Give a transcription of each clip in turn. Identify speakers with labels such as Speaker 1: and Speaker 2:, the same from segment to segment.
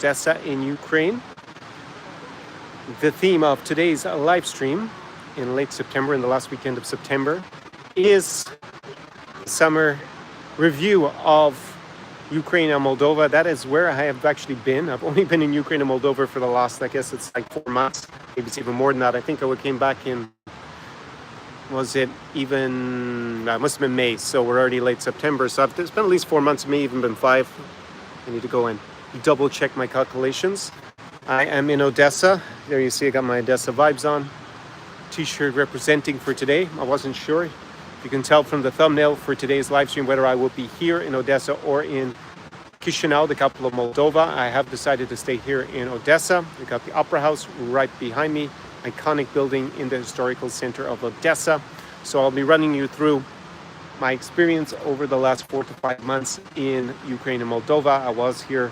Speaker 1: Odesa in Ukraine. The theme of today's live stream in late September, in the last weekend of September, is summer review of Ukraine and Moldova. That is where I have actually been. I've only been in Ukraine and Moldova for the last, I guess it's like 4 months. Maybe it's even more than that. I think I came back in, was it even, it must have been May. So we're already late September. So it's been at least 4 months, maybe even been 5. I need to go and double check my calculations. I am in Odesa. There you see I got my Odesa vibes on. T-shirt representing for today. I wasn't sure. You can tell from the thumbnail for today's live stream whether I will be here in Odesa or in Chișinău, the capital of Moldova. I have decided to stay here in Odesa. We got the Opera House right behind me, iconic building in the historical center of Odesa. So I'll be running you through my experience over the last 4 to 5 months in Ukraine and Moldova. I was here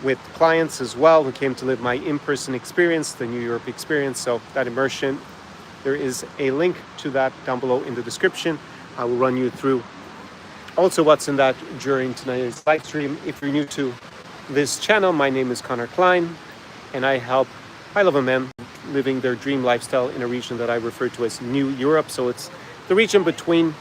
Speaker 1: with clients as well who came to live my in-person experience, the New Europe experience. So that immersion, there is a link to that down below in the description. I will run you through also what's in that during tonight's live stream. If you're new to this channel, my name is Conor Klein, and I help high-level men living their dream lifestyle in a region that I refer to as New Europe. So it's the region between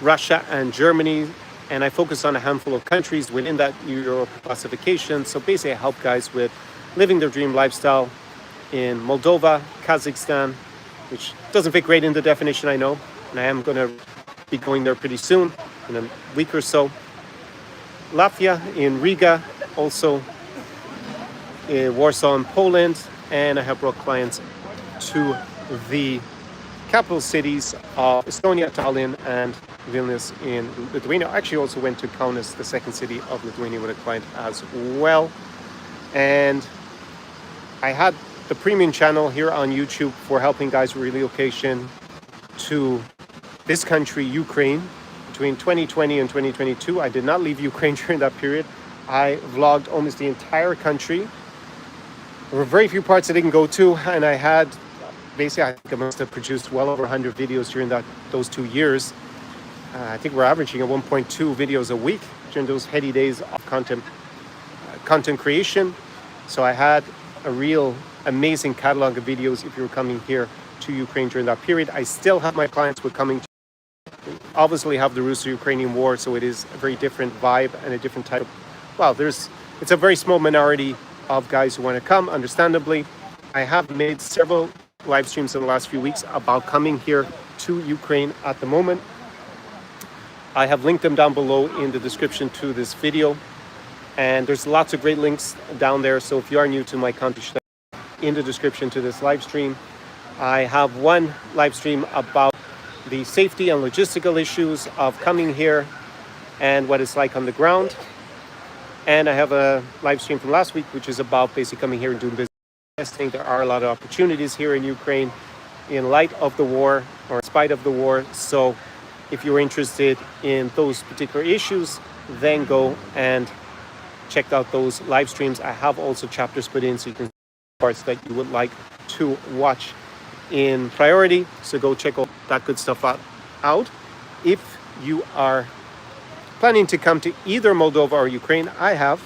Speaker 1: Russia and Germany, and I focus on a handful of countries within that New Europe classification. So basically I help guys with living their dream lifestyle in Moldova, Kazakhstan, which doesn't fit great in the definition, I know, and I am going to be going there pretty soon, in a week or so. Latvia, in Riga, also in Warsaw in Poland, and I have brought clients to the capital cities of Estonia, Tallinn, and Vilnius in Lithuania. I actually also went to Kaunas, the second city of Lithuania, with a client as well. And I had the premium channel here on YouTube for helping guys with relocation to this country, Ukraine, between 2020 and 2022. I did not leave Ukraine during that period. I vlogged almost the entire country. There were very few parts I didn't go to, and I had basically, I think I must have produced well over 100 videos during those 2 years. I think we're averaging at 1.2 videos a week during those heady days of content creation. So I had a real amazing catalog of videos if you were coming here to Ukraine during that period. I still have my clients who are coming to obviously have the Russo-Ukrainian war, so it is a very different vibe and a different type of, well, it's a very small minority of guys who want to come, understandably. I have made several live streams in the last few weeks about coming here to Ukraine at the moment. I have linked them down below in the description to this video, and there's lots of great links down there. So if you are new to my content, in the description to this live stream, I have one live stream about the safety and logistical issues of coming here and what it's like on the ground. And I have a live stream from last week, which is about basically coming here and doing business. I think there are a lot of opportunities here in Ukraine in light of the war, or in spite of the war. So if you're interested in those particular issues, then go and check out those live streams. I have also chapters put in so you can see parts that you would like to watch in priority. So go check all that good stuff out. If you are planning to come to either Moldova or Ukraine, I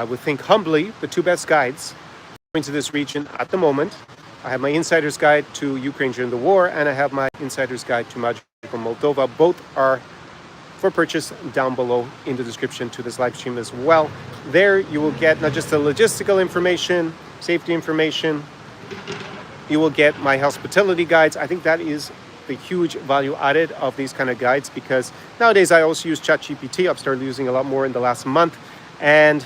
Speaker 1: would think humbly, the two best guides into this region at the moment. I have my insider's guide to Ukraine during the war, and I have my insider's guide to Magical Moldova. Both are for purchase down below in the description to this live stream as well. There you will get not just the logistical information, safety information, you will get my hospitality guides. I think that is the huge value added of these kind of guides, because nowadays I also use ChatGPT. I've started using a lot more in the last month, and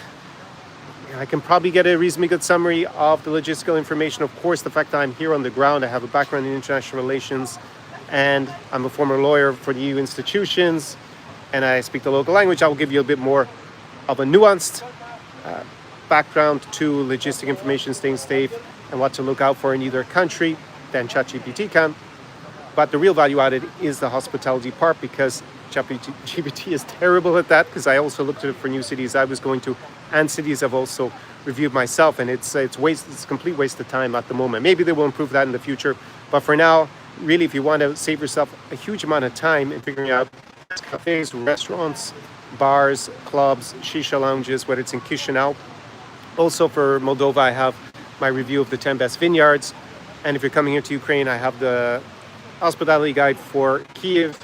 Speaker 1: I can probably get a reasonably good summary of the logistical information. Of course, the fact that I'm here on the ground, I have a background in international relations, and I'm a former lawyer for the EU institutions, and I speak the local language. I will give you a bit more of a nuanced background to logistic information, staying safe, and what to look out for in either country than ChatGPT can. But the real value added is the hospitality part, because ChatGPT is terrible at that, because I also looked at it for new cities I was going to, and cities I've also reviewed myself, and it's a complete waste of time at the moment. Maybe they will improve that in the future, but for now, really, if you want to save yourself a huge amount of time in figuring out cafes, restaurants, bars, clubs, shisha lounges, whether it's in Chișinău. Also for Moldova, I have my review of the 10 best vineyards. And if you're coming here to Ukraine, I have the hospitality guide for Kyiv,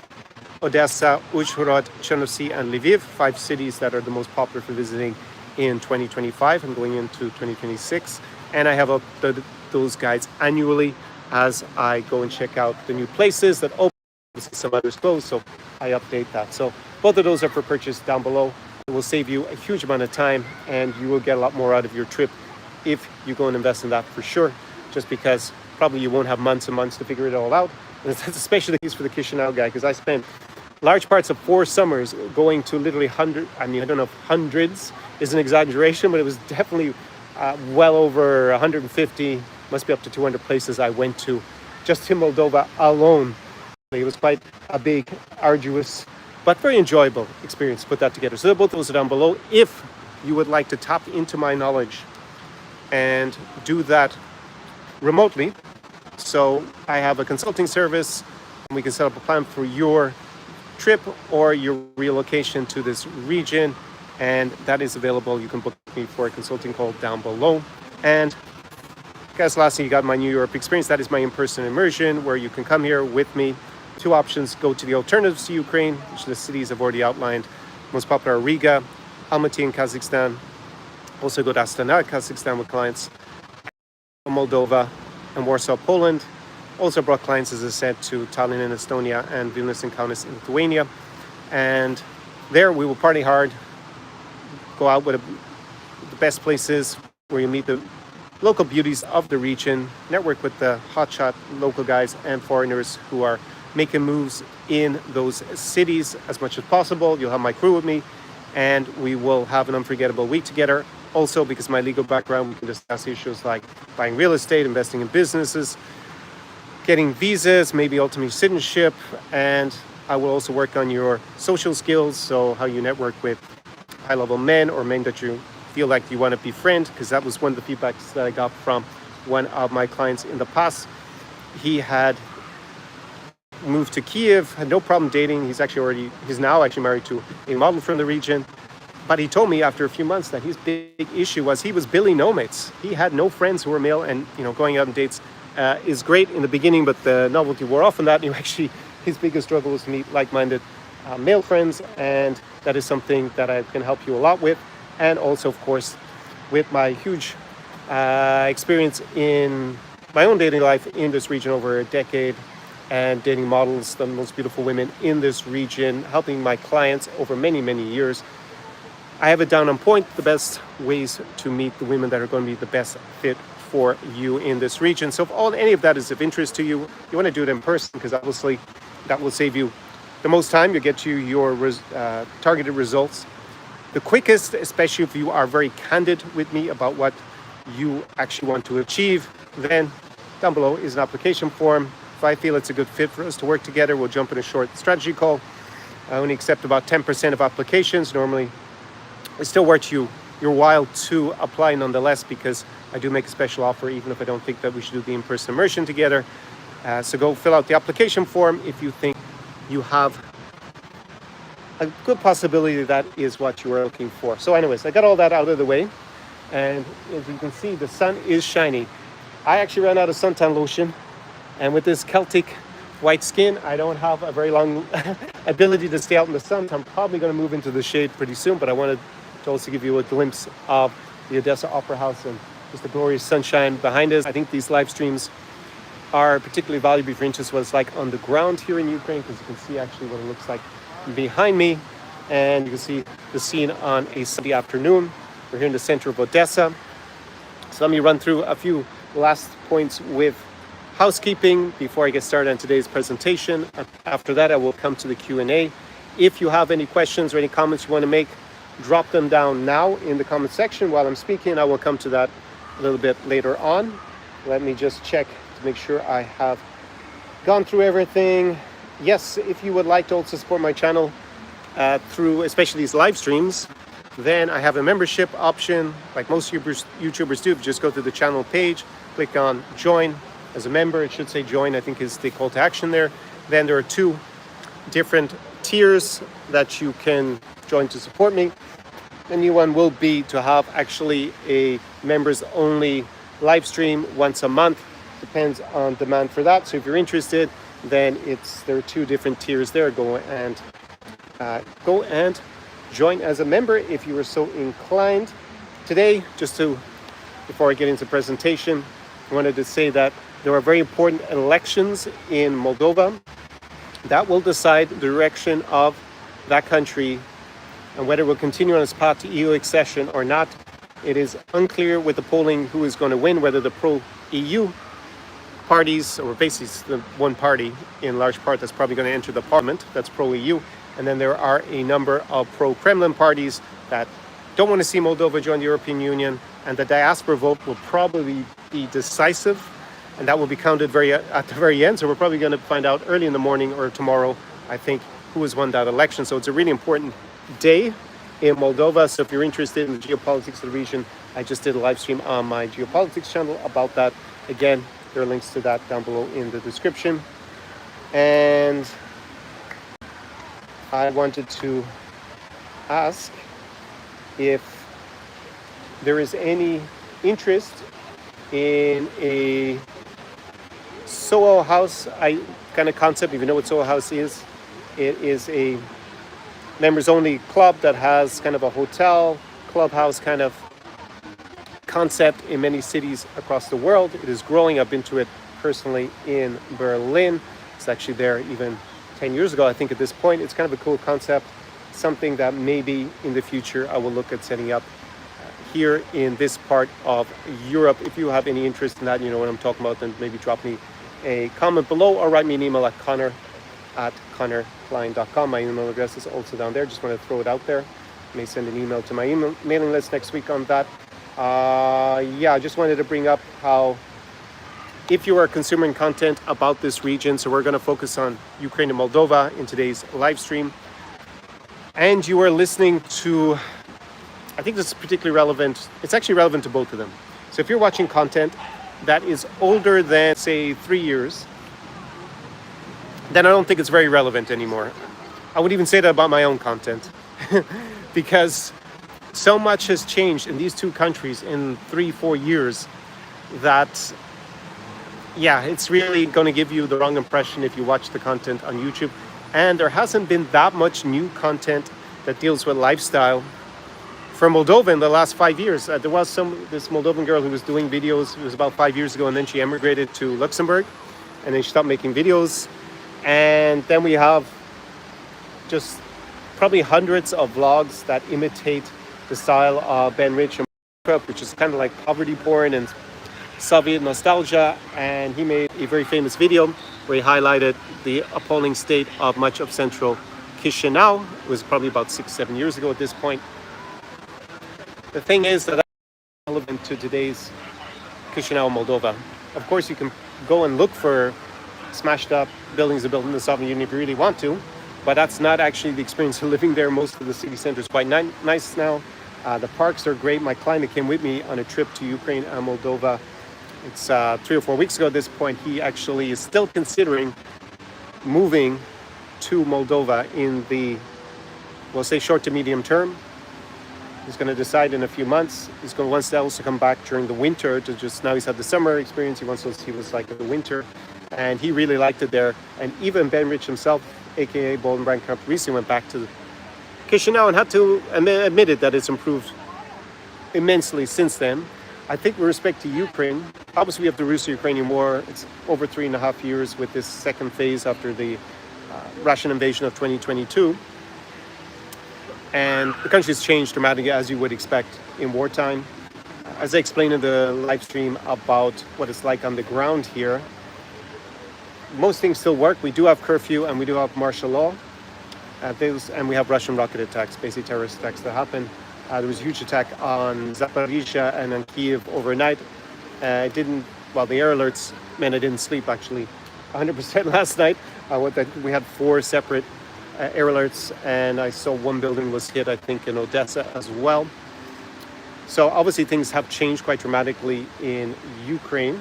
Speaker 1: Odesa, Uzhhorod, Chernovtsi, and Lviv, 5 cities that are the most popular for visiting in 2025 and going into 2026. And I have updated those guides annually as I go and check out the new places that open. Some others closed, so I update that. So both of those are for purchase down below. It will save you a huge amount of time, and you will get a lot more out of your trip if you go and invest in that for sure, just because probably you won't have months and months to figure it all out. And that's especially the case for the Chișinău guy, because I spent large parts of 4 summers going to literally I don't know if hundreds is an exaggeration, but it was definitely well over 150, must be up to 200 places I went to just in Moldova alone. It was quite a big, arduous, but very enjoyable experience to put that together. So both those are down below. If you would like to tap into my knowledge and do that remotely, so I have a consulting service, and we can set up a plan for your trip or your relocation to this region, and that is available. You can book me for a consulting call down below. And guys, lastly, you got my New Europe experience. That is my in-person immersion where you can come here with me. 2 options: go to the alternatives to Ukraine, which the cities I've already outlined. Most popular are Riga, Almaty in Kazakhstan. Also go to Astana, Kazakhstan with clients, Moldova, and Warsaw, Poland. Also brought clients, as I said, to Tallinn in Estonia and Vilnius and Kaunas in Lithuania. And there we will party hard, go out with the best places where you meet the local beauties of the region, network with the hotshot local guys and foreigners who are making moves in those cities as much as possible. You'll have my crew with me, and we will have an unforgettable week together. Also, because of my legal background, we can discuss issues like buying real estate, investing in businesses, getting visas, maybe ultimately citizenship, and I will also work on your social skills, so how you network with high-level men or men that you feel like you want to befriend, because that was one of the feedbacks that I got from one of my clients in the past. He had moved to Kyiv, had no problem dating. He's now actually married to a model from the region. But he told me after a few months that his big issue was he was billing no mates. He had no friends who were male, and going out on dates is great in the beginning, but the novelty wore off on that. And actually, his biggest struggle was to meet like-minded male friends, and that is something that I can help you a lot with. And also, of course, with my huge experience in my own dating life in this region over a decade, and dating models, the most beautiful women in this region, helping my clients over many, many years. I have it down on point, the best ways to meet the women that are going to be the best fit for you in this region. So if any of that is of interest to you, you want to do it in person, because obviously that will save you the most time. You'll get you your targeted results the quickest, especially if you are very candid with me about what you actually want to achieve. Then down below is an application form. If I feel it's a good fit for us to work together, we'll jump in a short strategy call. I only accept about 10% of applications. Normally, it's still worth your while to apply nonetheless, because I do make a special offer, even if I don't think that we should do the in-person immersion together. So go fill out the application form if you think you have a good possibility that is what you are looking for. So anyways, I got all that out of the way. And as you can see, the sun is shining. I actually ran out of suntan lotion. And with this Celtic white skin, I don't have a very long ability to stay out in the sun. So I'm probably going to move into the shade pretty soon. But I wanted to also give you a glimpse of the Odesa Opera House and just the glorious sunshine behind us. I think these live streams are particularly valuable if you're interested in what it's like on the ground here in Ukraine, because you can see actually what it looks like behind me. And you can see the scene on a Sunday afternoon. We're here in the center of Odesa. So let me run through a few last points with housekeeping before I get started on today's presentation. After that, I will come to the Q&A. If you have any questions or any comments you want to make, drop them down now in the comment section while I'm speaking. I will come to that a little bit later on. Let me just check to make sure I have gone through everything. Yes, if you would like to also support my channel through especially these live streams, then I have a membership option like most YouTubers do. Just go to the channel page, click on join as a member. It should say join, I think is the call to action there. Then there are 2 different tiers that you can join to support me. The new one will be to have actually a members only live stream once a month. Depends on demand for that. So if you're interested, then there are 2 different tiers there. Go and join as a member if you are so inclined. Today, before I get into the presentation, I wanted to say that there are very important elections in Moldova that will decide the direction of that country and whether we'll continue on its path to EU accession or not. It is unclear with the polling who is going to win, whether the pro-EU parties, or basically the one party in large part that's probably going to enter the parliament, that's pro-EU, and then there are a number of pro-Kremlin parties that don't want to see Moldova join the European Union, and the diaspora vote will probably be decisive, and that will be counted at the very end. So we're probably going to find out early in the morning or tomorrow, I think, who has won that election. So it's a really important day in Moldova. So if you're interested in the geopolitics of the region, I just did a live stream on my geopolitics channel about that. Again, there are links to that down below in the description. And I wanted to ask if there is any interest in a Soho house kind of concept. If you know what Soho house is, it is a members only club that has kind of a hotel clubhouse kind of concept in many cities across the world. It is growing. I've been to it personally in Berlin. It's actually there even 10 years ago, I think. At this point, it's kind of a cool concept, something that maybe in the future I will look at setting up here in this part of Europe. If you have any interest in that, you know what I'm talking about, then maybe drop me a comment below or write me an email at conor@conorklein.com. My email address is also down there. Just want to throw it out there. I may send an email to my mailing list next week on that. I just wanted to bring up how, if you are consuming content about this region, so we're going to focus on Ukraine and Moldova in today's live stream, and you are listening to, I think this is particularly relevant, it's actually relevant to both of them. So if you're watching content that is older than, say, 3 years, then I don't think it's very relevant anymore. I would even say that about my own content because so much has changed in these 2 countries in 3-4 years that, yeah, it's really going to give you the wrong impression if you watch the content on YouTube. And there hasn't been that much new content that deals with lifestyle for Moldova in the last 5 years. There was this Moldovan girl who was doing videos. It was about 5 years ago, and then she emigrated to Luxembourg, and then she stopped making videos. And then we have just probably hundreds of vlogs that imitate the style of Ben Rich and which is kind of like poverty porn and Soviet nostalgia. And he made a very famous video where he highlighted the appalling state of much of central Chișinău. It was probably about 6-7 years ago at this point. The thing is that that's relevant to today's Chișinău, Moldova. Of course, you can go and look for smashed up buildings built in the Soviet Union if you really want to, but that's not actually the experience of living there. Most of the city center is quite nice now. The parks are great. My client came with me on a trip to Ukraine and Moldova. It's 3 or 4 weeks ago at this point. He actually is still considering moving to Moldova in the, we'll say, short to medium term. He's going to decide in a few months. He's going to wants to also come back during the winter to just, now he's had the summer experience. He wants to see what it's like in the winter. And he really liked it there. And even Ben Rich himself, aka Bold and Bankrupt, recently went back to Chișinău and had to admitted that it's improved immensely since then. I think with respect to Ukraine, obviously we have the Russo-Ukrainian war. It's over 3.5 years with this second phase after the Russian invasion of 2022. And the country's changed dramatically, as you would expect in wartime. As I explained in the live stream about what it's like on the ground here, most things still work. We do have curfew and we do have martial law. And we have Russian rocket attacks, basically terrorist attacks that happen. There was a huge attack on Zaporizhia and on Kiev overnight. The air alerts meant I didn't sleep actually 100% last night. We had 4 separate air alerts, and I saw one building was hit, I think, in Odesa as well. So obviously things have changed quite dramatically in Ukraine.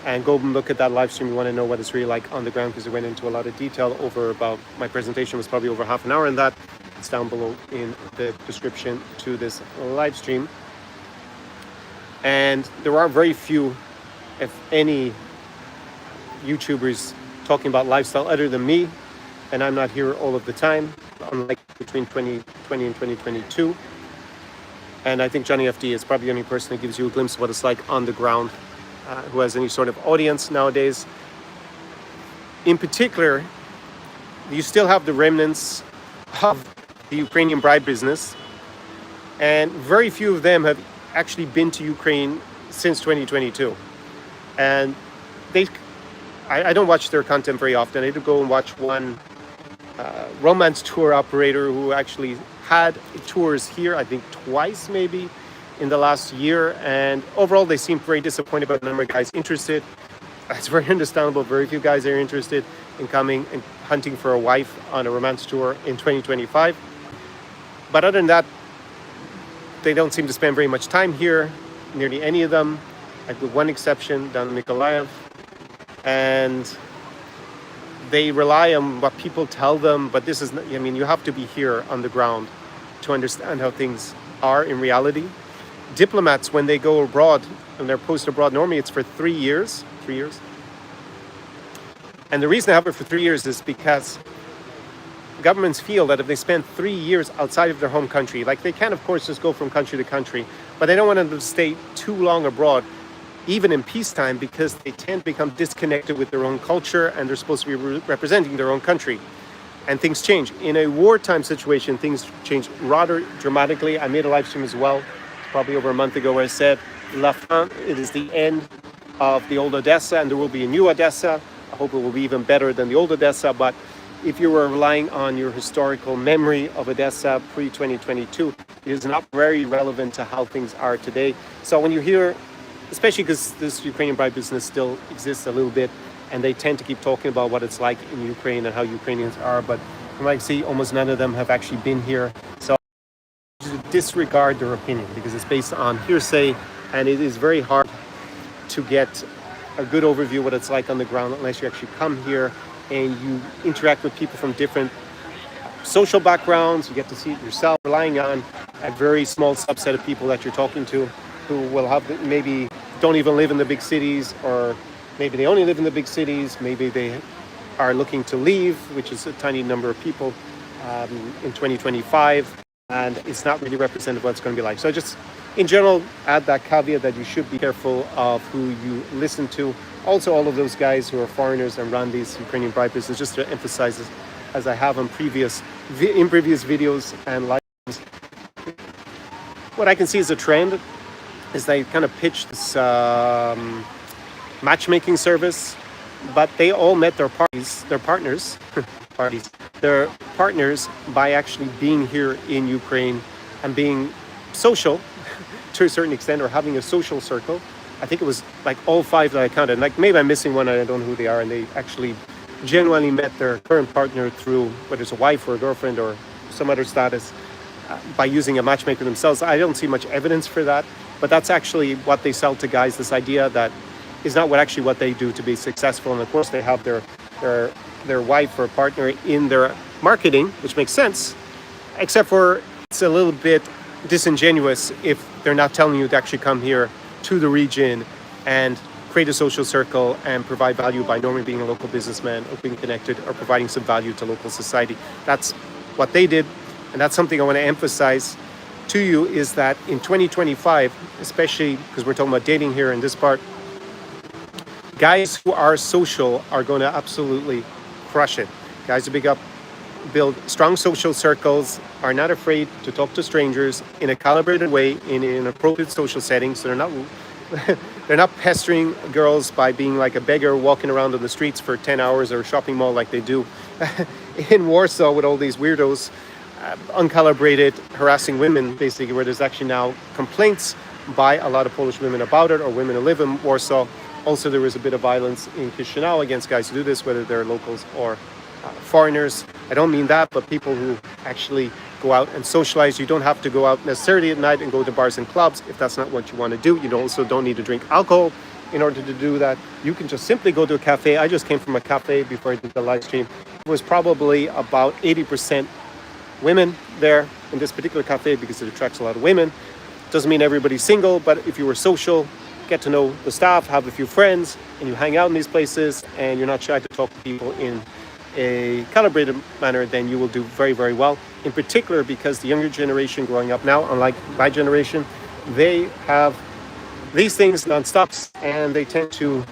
Speaker 1: and go and look at that live stream. You want to know what it's really like on the ground, because it went into a lot of detail over about, my presentation was probably over half an hour, and that it's down below in the description to this live stream. And there are very few, if any, YouTubers talking about lifestyle other than me, and I'm not here all of the time, unlike between 2020 and 2022. And I think Johnny FD is probably the only person that gives you a glimpse of what it's like on the ground, who has any sort of audience nowadays. In particular, you still have the remnants of the Ukrainian bride business, and very few of them have actually been to Ukraine since 2022. And I don't watch their content very often. I did go and watch one romance tour operator who actually had tours here, I think twice maybe in the last year, and overall they seemed very disappointed about the number of guys interested. It's very understandable. Very few guys are interested in coming and hunting for a wife on a romance tour in 2025. But other than that, they don't seem to spend very much time here, nearly any of them, with one exception, down in Mykolaiv. And they rely on what people tell them, but this is, I mean, you have to be here on the ground to understand how things are in reality. Diplomats, when they go abroad, and they're posted abroad, normally it's for 3 years. 3 years. And the reason I have it for 3 years is because governments feel that if they spend 3 years outside of their home country, like they can, of course, just go from country to country, but they don't want them to stay too long abroad, even in peacetime, because they tend to become disconnected with their own culture, and they're supposed to be representing their own country. And things change. In a wartime situation, things change rather dramatically. I made a live stream as well, probably over a month ago, where I said, La fin, it is the end of the old Odesa, and there will be a new Odesa. I hope it will be even better than the old Odesa, but if you were relying on your historical memory of Odesa pre-2022, it is not very relevant to how things are today. So when you hear, especially because this Ukrainian bride business still exists a little bit, and they tend to keep talking about what it's like in Ukraine and how Ukrainians are, but from what I see, almost none of them have actually been here. So disregard their opinion, because it's based on hearsay, and it is very hard to get a good overview of what it's like on the ground unless you actually come here and you interact with people from different social backgrounds. You get to see it yourself, relying on a very small subset of people that you're talking to, who will have maybe don't even live in the big cities, or maybe they only live in the big cities, maybe they are looking to leave, which is a tiny number of people in 2025, and it's not really representative of what it's going to be like. So just in general, add that caveat that you should be careful of who you listen to. Also, all of those guys who are foreigners and run these Ukrainian bride business, just to emphasize this, as I have on previous videos and live streams, what I can see as a trend is they kind of pitch this matchmaking service, but they all met their partners by actually being here in Ukraine and being social to a certain extent, or having a social circle. I think it was like all 5 that I counted. Like maybe I'm missing one, I don't know who they are, and they actually genuinely met their current partner through, whether it's a wife or a girlfriend or some other status, by using a matchmaker themselves. I don't see much evidence for that, but that's actually what they sell to guys, this idea that is not what they do to be successful. And of course they have their wife or partner in their marketing, which makes sense, except for it's a little bit disingenuous if they're not telling you to actually come here to the region and create a social circle and provide value by normally being a local businessman or being connected or providing some value to local society. That's what they did, and that's something I want to emphasize to you, is that in 2025, especially because we're talking about dating here in this part, guys who are social are going to absolutely crush it. Guys who build strong social circles, are not afraid to talk to strangers in a calibrated way, in an appropriate social setting. So they're not pestering girls by being like a beggar walking around on the streets for 10 hours or a shopping mall like they do in Warsaw with all these weirdos, uncalibrated, harassing women, basically, where there's actually now complaints by a lot of Polish women about it, or women who live in Warsaw. Also, there was a bit of violence in Chișinău against guys who do this, whether they're locals or foreigners. I don't mean that, but people who actually go out and socialize. You don't have to go out necessarily at night and go to bars and clubs if that's not what you want to do. You also don't need to drink alcohol in order to do that, you can just simply go to a cafe. I just came from a cafe before I did the live stream. It was probably about 80% women there in this particular cafe because it attracts a lot of women. Doesn't mean everybody's single, but if you were social, get to know the staff, have a few friends, and you hang out in these places, and you're not shy to talk to people in a calibrated manner, then you will do very, very well. In particular, because the younger generation growing up now, unlike my generation, they have these things non-stop, and they tend to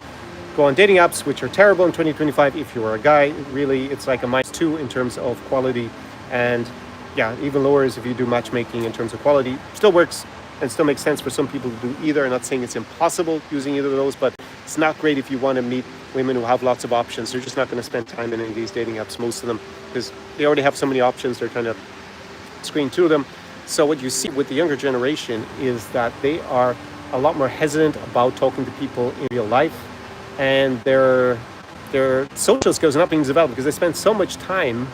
Speaker 1: go on dating apps, which are terrible in 2025. If you are a guy, really, it's like a -2 in terms of quality, and yeah, even lower is if you do matchmaking in terms of quality. Still works and still makes sense for some people to do either. I'm not saying it's impossible using either of those, but it's not great if you want to meet women who have lots of options. They're just not going to spend time in any of these dating apps, most of them, because they already have so many options. They're trying to screen through them. So what you see with the younger generation is that they are a lot more hesitant about talking to people in real life, and their social skills are not being developed because they spend so much time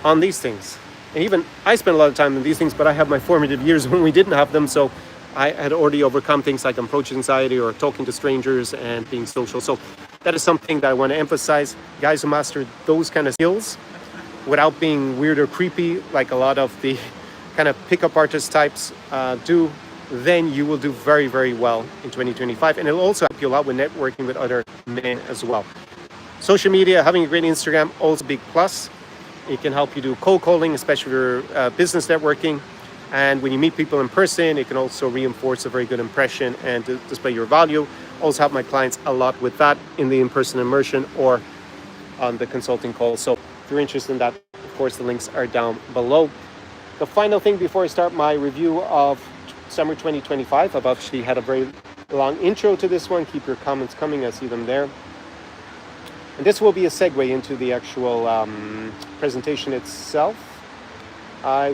Speaker 1: on these things. And even I spent a lot of time on these things, but I have my formative years when we didn't have them, so I had already overcome things like approach anxiety or talking to strangers and being social. So that is something that I want to emphasize. Guys who master those kind of skills without being weird or creepy, like a lot of the kind of pickup artist types do, then you will do very, very well in 2025. And it'll also help you a lot with networking with other men as well. Social media, having a great Instagram, also a big plus. It can help you do cold calling, especially for business networking. And when you meet people in person, it can also reinforce a very good impression and display your value. Also help my clients a lot with that in the in-person immersion or on the consulting call. So if you're interested in that, of course, the links are down below. The final thing before I start my review of summer 2025, I've actually had a very long intro to this one. Keep your comments coming. I see them there. And this will be a segue into the actual presentation itself. I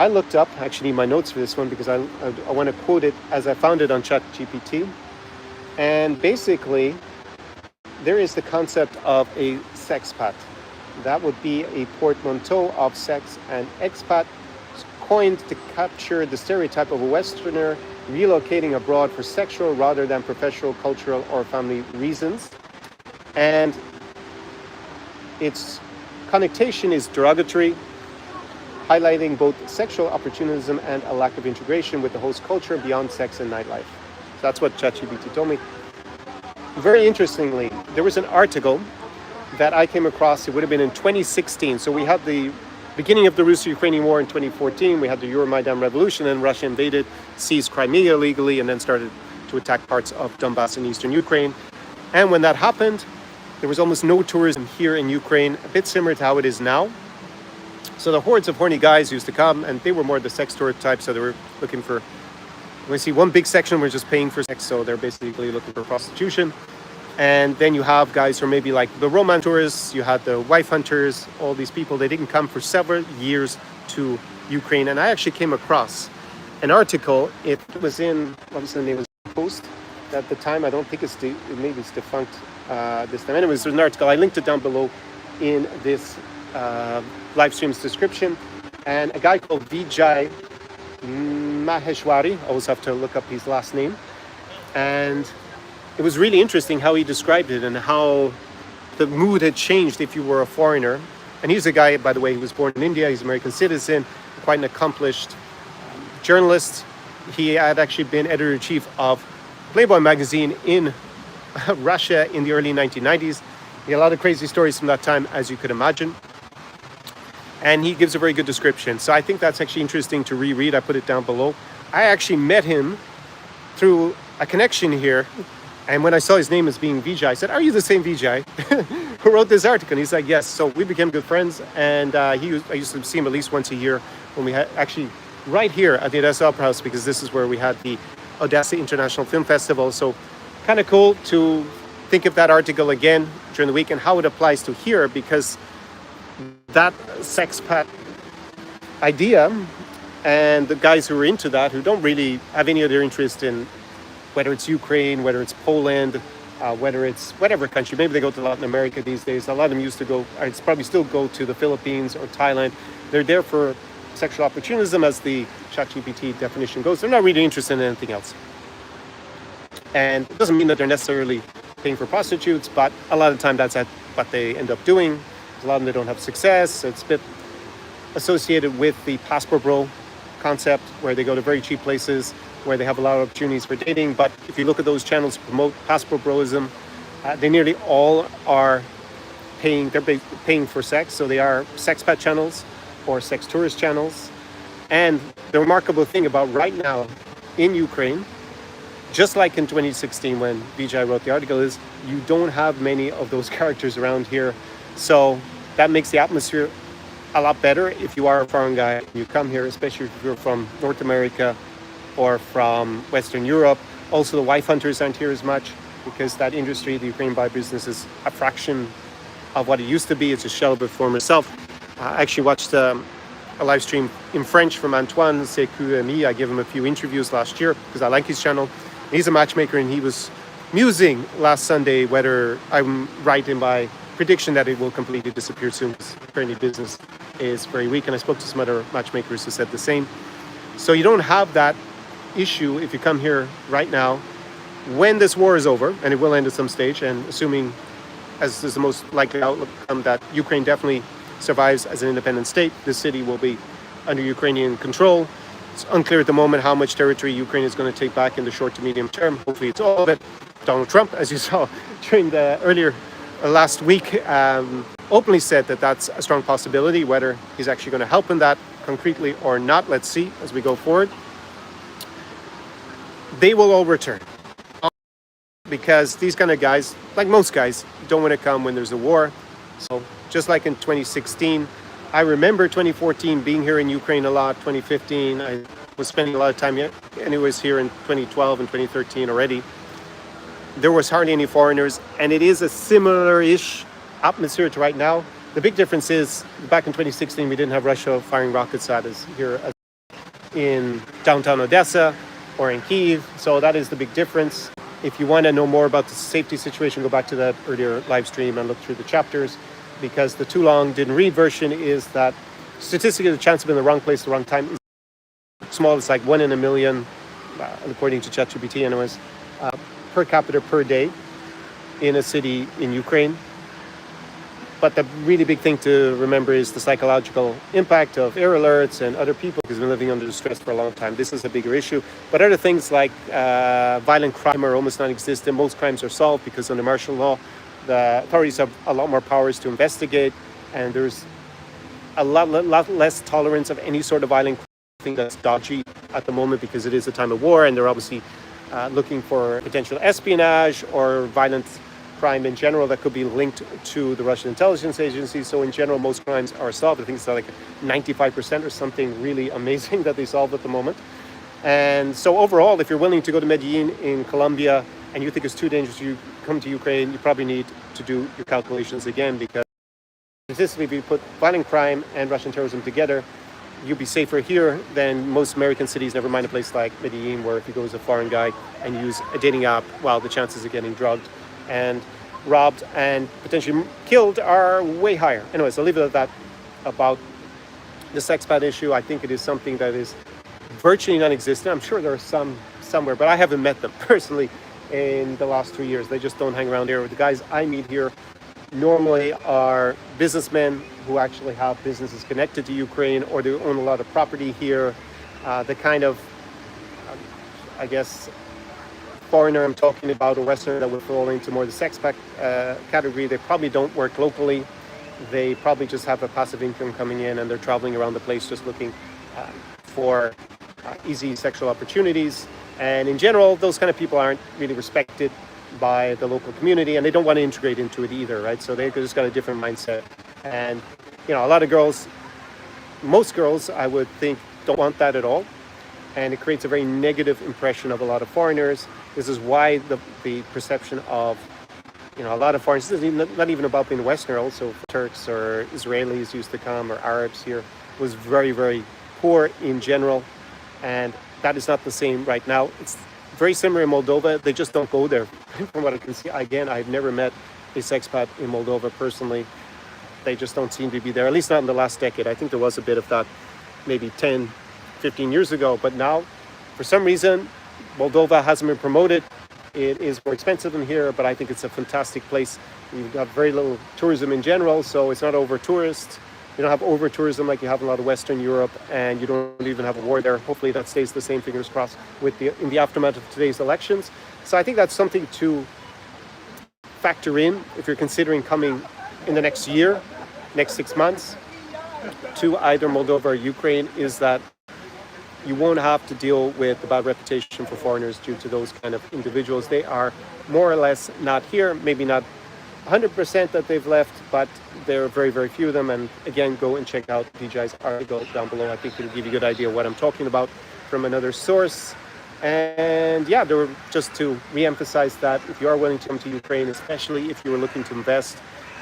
Speaker 1: looked up actually my notes for this one because I want to quote it as I found it on ChatGPT. And basically, there is the concept of a sexpat. That would be a portmanteau of sex and expat, coined to capture the stereotype of a Westerner relocating abroad for sexual rather than professional, cultural, or family reasons. And its connotation is derogatory, highlighting both sexual opportunism and a lack of integration with the host culture beyond sex and nightlife. So that's what ChatGPT told me. Very interestingly, there was an article that I came across. It would have been in 2016. So we had the beginning of the Russo-Ukrainian War in 2014. We had the Euromaidan Revolution, and Russia invaded, seized Crimea illegally, and then started to attack parts of Donbass in eastern Ukraine. And when that happened, there was almost no tourism here in Ukraine, a bit similar to how it is now. So the hordes of horny guys used to come, and they were more the sex tour type, so they were looking for, we see one big section was just paying for sex, so they're basically looking for prostitution. And then you have guys who are maybe like the romance tourists, you had the wife hunters, all these people. They didn't come for several years to Ukraine. And I actually came across an article. It was in, what was the name of the Post at the time? I don't think maybe it's defunct this time. Anyways, there's an article. I linked it down below in this live stream's description. And a guy called Vijay Maheshwari, I always have to look up his last name. And it was really interesting how he described it and how the mood had changed if you were a foreigner. And he's a guy, by the way, he was born in India. He's an American citizen, quite an accomplished journalist. He had actually been editor-in-chief of Playboy magazine in Russia in the early 1990s. He had a lot of crazy stories from that time, as you could imagine. And he gives a very good description. So I think that's actually interesting to reread. I put it down below. I actually met him through a connection here. And when I saw his name as being Vijay, I said, "Are you the same Vijay who wrote this article?" And he's like, "Yes." So we became good friends. And I used to see him at least once a year when we had actually right here at the Odesa Opera House, because this is where we had the Odesa International Film Festival. So kind of cool to think of that article again during the week and how it applies to here, because that sexpat idea and the guys who are into that, who don't really have any other interest in whether it's Ukraine, whether it's Poland, whether it's whatever country, maybe they go to Latin America these days. A lot of them used to go, or it's probably still go to the Philippines or Thailand. They're there for sexual opportunism, as the ChatGPT definition goes. They're not really interested in anything else. And it doesn't mean that they're necessarily paying for prostitutes, but a lot of the time that's what they end up doing. A lot of them, they don't have success. It's a bit associated with the passport bro concept, where they go to very cheap places where they have a lot of opportunities for dating. But if you look at those channels to promote passport broism, they nearly all are paying for sex. So they are sexpat channels or sex tourist channels. And the remarkable thing about right now in Ukraine, just like in 2016 when Vijay wrote the article, is you don't have many of those characters around here. So that makes the atmosphere a lot better if you are a foreign guy and you come here, especially if you're from North America or from Western Europe. Also, the wife hunters aren't here as much because that industry, the Ukraine bi business, is a fraction of what it used to be. It's a shell of it for myself. I actually watched a live stream in French from Antoine Sekou. I gave him a few interviews last year because I like his channel. He's a matchmaker, and he was musing last Sunday whether I'm right in my prediction that it will completely disappear soon, because apparently business is very weak. And I spoke to some other matchmakers who said the same. So you don't have that issue if you come here right now. When this war is over, and it will end at some stage, and assuming, as is the most likely outcome, that Ukraine definitely survives as an independent state, the city will be under Ukrainian control. It's unclear at the moment how much territory Ukraine is going to take back in the short to medium term. Hopefully it's all of it. Donald Trump, as you saw during the earlier last week, openly said that that's a strong possibility. Whether he's actually going to help in that concretely or not, let's see as we go forward. They will all return, because these kind of guys, like most guys, don't want to come when there's a war. So just like in 2016, I remember 2014 being here in Ukraine a lot. 2015, I was spending a lot of time anyways here in 2012 and 2013 already. There was hardly any foreigners, and it is a similar-ish atmosphere to right now. The big difference is back in 2016, we didn't have Russia firing rockets at us here in downtown Odesa or in Kyiv. So that is the big difference. If you want to know more about the safety situation, go back to that earlier live stream and look through the chapters, because the too long didn't read version is that statistically the chance of being in the wrong place at the wrong time is small. It's like 1 in a million, according to ChatGPT anyways, per capita per day in a city in Ukraine. But the really big thing to remember is the psychological impact of air alerts and other people who've been living under stress for a long time. This is a bigger issue. But other things like violent crime are almost non-existent. Most crimes are solved because under martial law, the authorities have a lot more powers to investigate, and there's a lot less tolerance of any sort of violent crime. I think that's dodgy at the moment because it is a time of war, and they're obviously looking for potential espionage or violent crime in general that could be linked to the Russian intelligence agency. So in general, most crimes are solved. I think it's like 95% or something really amazing that they solve at the moment. And so overall, if you're willing to go to Medellin in Colombia and you think it's too dangerous to come to Ukraine, you probably need to do your calculations again, because statistically, if you put violent crime and Russian terrorism together, you'll be safer here than most American cities, never mind a place like Medellin, where if you go as a foreign guy and use a dating app, well, the chances of getting drugged and robbed and potentially killed are way higher. Anyways, I'll leave it at that about the sexpat issue. I think it is something that is virtually non-existent. I'm sure there are some somewhere, but I haven't met them personally in the last 2 years. They just don't hang around here. The guys I meet here normally are businessmen who actually have businesses connected to Ukraine, or they own a lot of property here. The kind of, I guess, foreigner I'm talking about, or Westerner that would fall into more the sexpat category, they probably don't work locally. They probably just have a passive income coming in, and they're traveling around the place just looking for easy sexual opportunities. And in general, those kind of people aren't really respected by the local community, and they don't want to integrate into it either, right? So they just got a different mindset. And, you know, a lot of girls, most girls, I would think, don't want that at all. And it creates a very negative impression of a lot of foreigners. This is why the perception of, you know, a lot of foreigners, this is not even about being Westerner, also Turks or Israelis used to come, or Arabs here, was very, very poor in general. And that is not the same right now. It's very similar in Moldova. They just don't go there. From what I can see, again, I've never met a sexpat in Moldova personally. They just don't seem to be there, at least not in the last decade. I think there was a bit of that maybe 10, 15 years ago. But now, for some reason, Moldova hasn't been promoted It is more expensive than here, but I think it's a fantastic place. You've got very little tourism in general, so it's not over tourist. You don't have over tourism like you have in a lot of Western Europe, and you don't even have a war there. Hopefully that stays the same, fingers crossed, in the aftermath of today's elections. So I think that's something to factor in if you're considering coming in the next year, next 6 months, to either Moldova or Ukraine, is that you won't have to deal with the bad reputation for foreigners due to those kind of individuals. They are more or less not here, maybe not 100% that they've left, but there are very, very few of them. And again, go and check out DJI's article down below. I think it'll give you a good idea of what I'm talking about from another source. And yeah, there were just to re-emphasize that if you are willing to come to Ukraine, especially if you were looking to invest,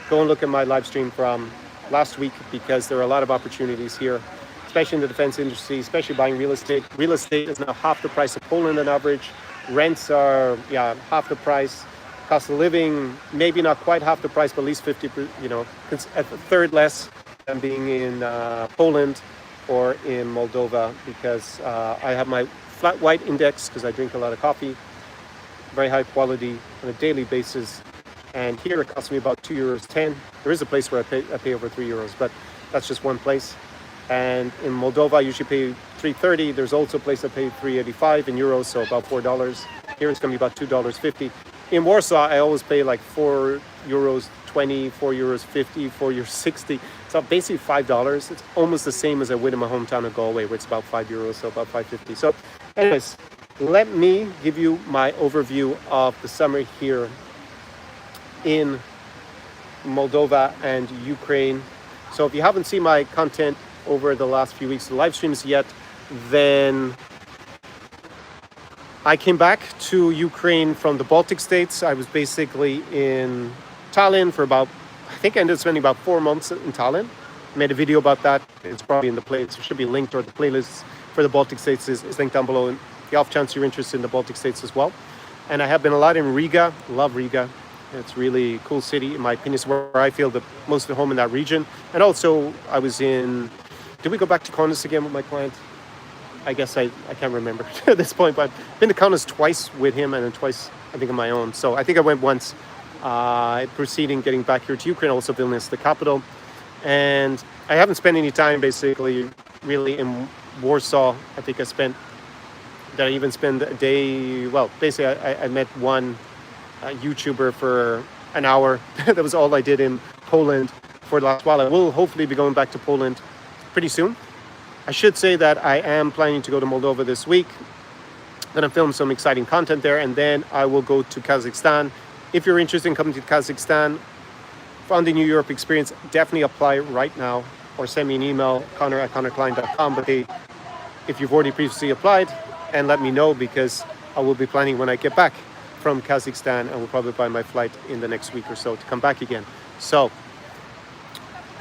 Speaker 1: go and look at my live stream from last week, because there are a lot of opportunities here, especially in the defense industry, especially buying real estate. Real estate is now half the price of Poland on average. Rents are, half the price. Cost of living, maybe not quite half the price, but at least 50%, a third less than being in Poland or in Moldova, because I have my flat white index because I drink a lot of coffee, very high quality on a daily basis. And here it costs me about €2.10. There is a place where I pay over €3, but that's just one place. And in Moldova, I usually pay $3.30. There's also a place I pay $3.85 in euros, so about $4. Here it's going to be about $2.50. In Warsaw, I always pay like €4.20, €4.50, €4.60. So basically $5. It's almost the same as I would in my hometown of Galway, where it's about €5, so about $5.50. So anyways, let me give you my overview of the summer here in Moldova and Ukraine. So if you haven't seen my content over the last few weeks, the live streams yet, then I came back to Ukraine from the Baltic states. I was basically in Tallinn for I think I ended up spending about 4 months in Tallinn. Made a video about that. It's probably in the play. It should be linked, or the playlist for the Baltic states is linked down below. And the off chance you're interested in the Baltic states as well. And I have been a lot in Riga. Love Riga. It's really a cool city, in my opinion. It's where I feel the most at home in that region. And also, I was in... Did we go back to Conor again with my client? I guess I can't remember at this point, but I've been to Conor twice with him, and then twice, I think, on my own. So I think I went once proceeding, getting back here to Ukraine, also Vilnius, the capital. And I haven't spent any time, basically, really in Warsaw. I think I even spent a day... Well, basically, I met one YouTuber for an hour. That was all I did in Poland for the last while. I will hopefully be going back to Poland pretty soon. I should say that I am planning to go to Moldova this week. Then I'm filming some exciting content there, and then I will go to Kazakhstan. If you're interested in coming to Kazakhstan, found the New Europe experience, definitely apply right now, or send me an email, Conor@conorklein.com. But if you've already previously applied, and let me know, because I will be planning when I get back from Kazakhstan, and will probably buy my flight in the next week or so to come back again. So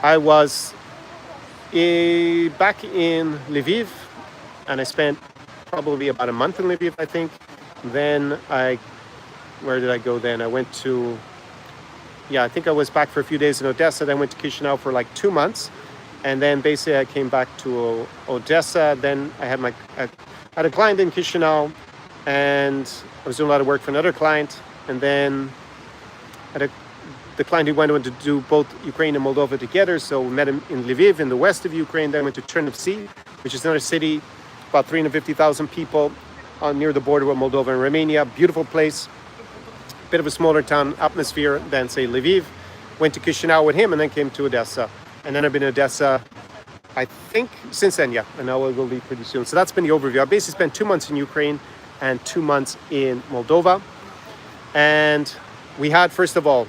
Speaker 1: I was back in Lviv, and I spent probably about a month in Lviv, I think. Then where did I go then? I went to, I think I was back for a few days in Odesa, then went to Chișinău for like 2 months. And then basically I came back to Odesa. Then I had a client in Chișinău, and I was doing a lot of work for another client. And then the client who went to do both Ukraine and Moldova together. So we met him in Lviv, in the west of Ukraine. Then went to Chernovtsi, which is another city, about 350,000 people near the border with Moldova and Romania. Beautiful place, bit of a smaller town atmosphere than, say, Lviv. Went to Chișinău with him, and then came to Odesa. And then I've been in Odesa, I think, since then, and now it will be pretty soon. So that's been the overview. I basically spent 2 months in Ukraine and 2 months in Moldova. And we had, first of all,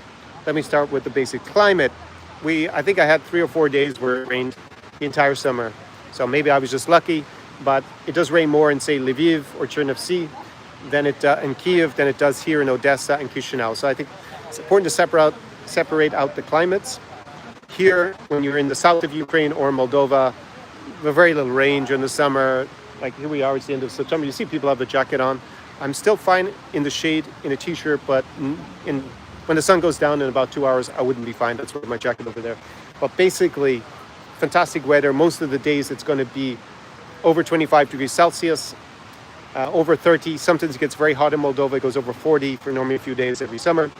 Speaker 1: let me start with the basic climate. I think I had 3 or 4 days where it rained the entire summer. So maybe I was just lucky, but it does rain more in, say, Lviv or Chernovtsi in Kiev than it does here in Odesa and Chișinău. So I think it's important to separate out the climates. Here, when you're in the south of Ukraine or Moldova, very little rain during the summer. Like here we are, it's the end of September. You see people have a jacket on. I'm still fine in the shade in a t-shirt, but when the sun goes down in about 2 hours, I wouldn't be fine. That's why my jacket over there. But basically, fantastic weather. Most of the days it's going to be over 25 degrees Celsius. over 30. Sometimes it gets very hot in Moldova. It goes over 40 for normally a few days every summer.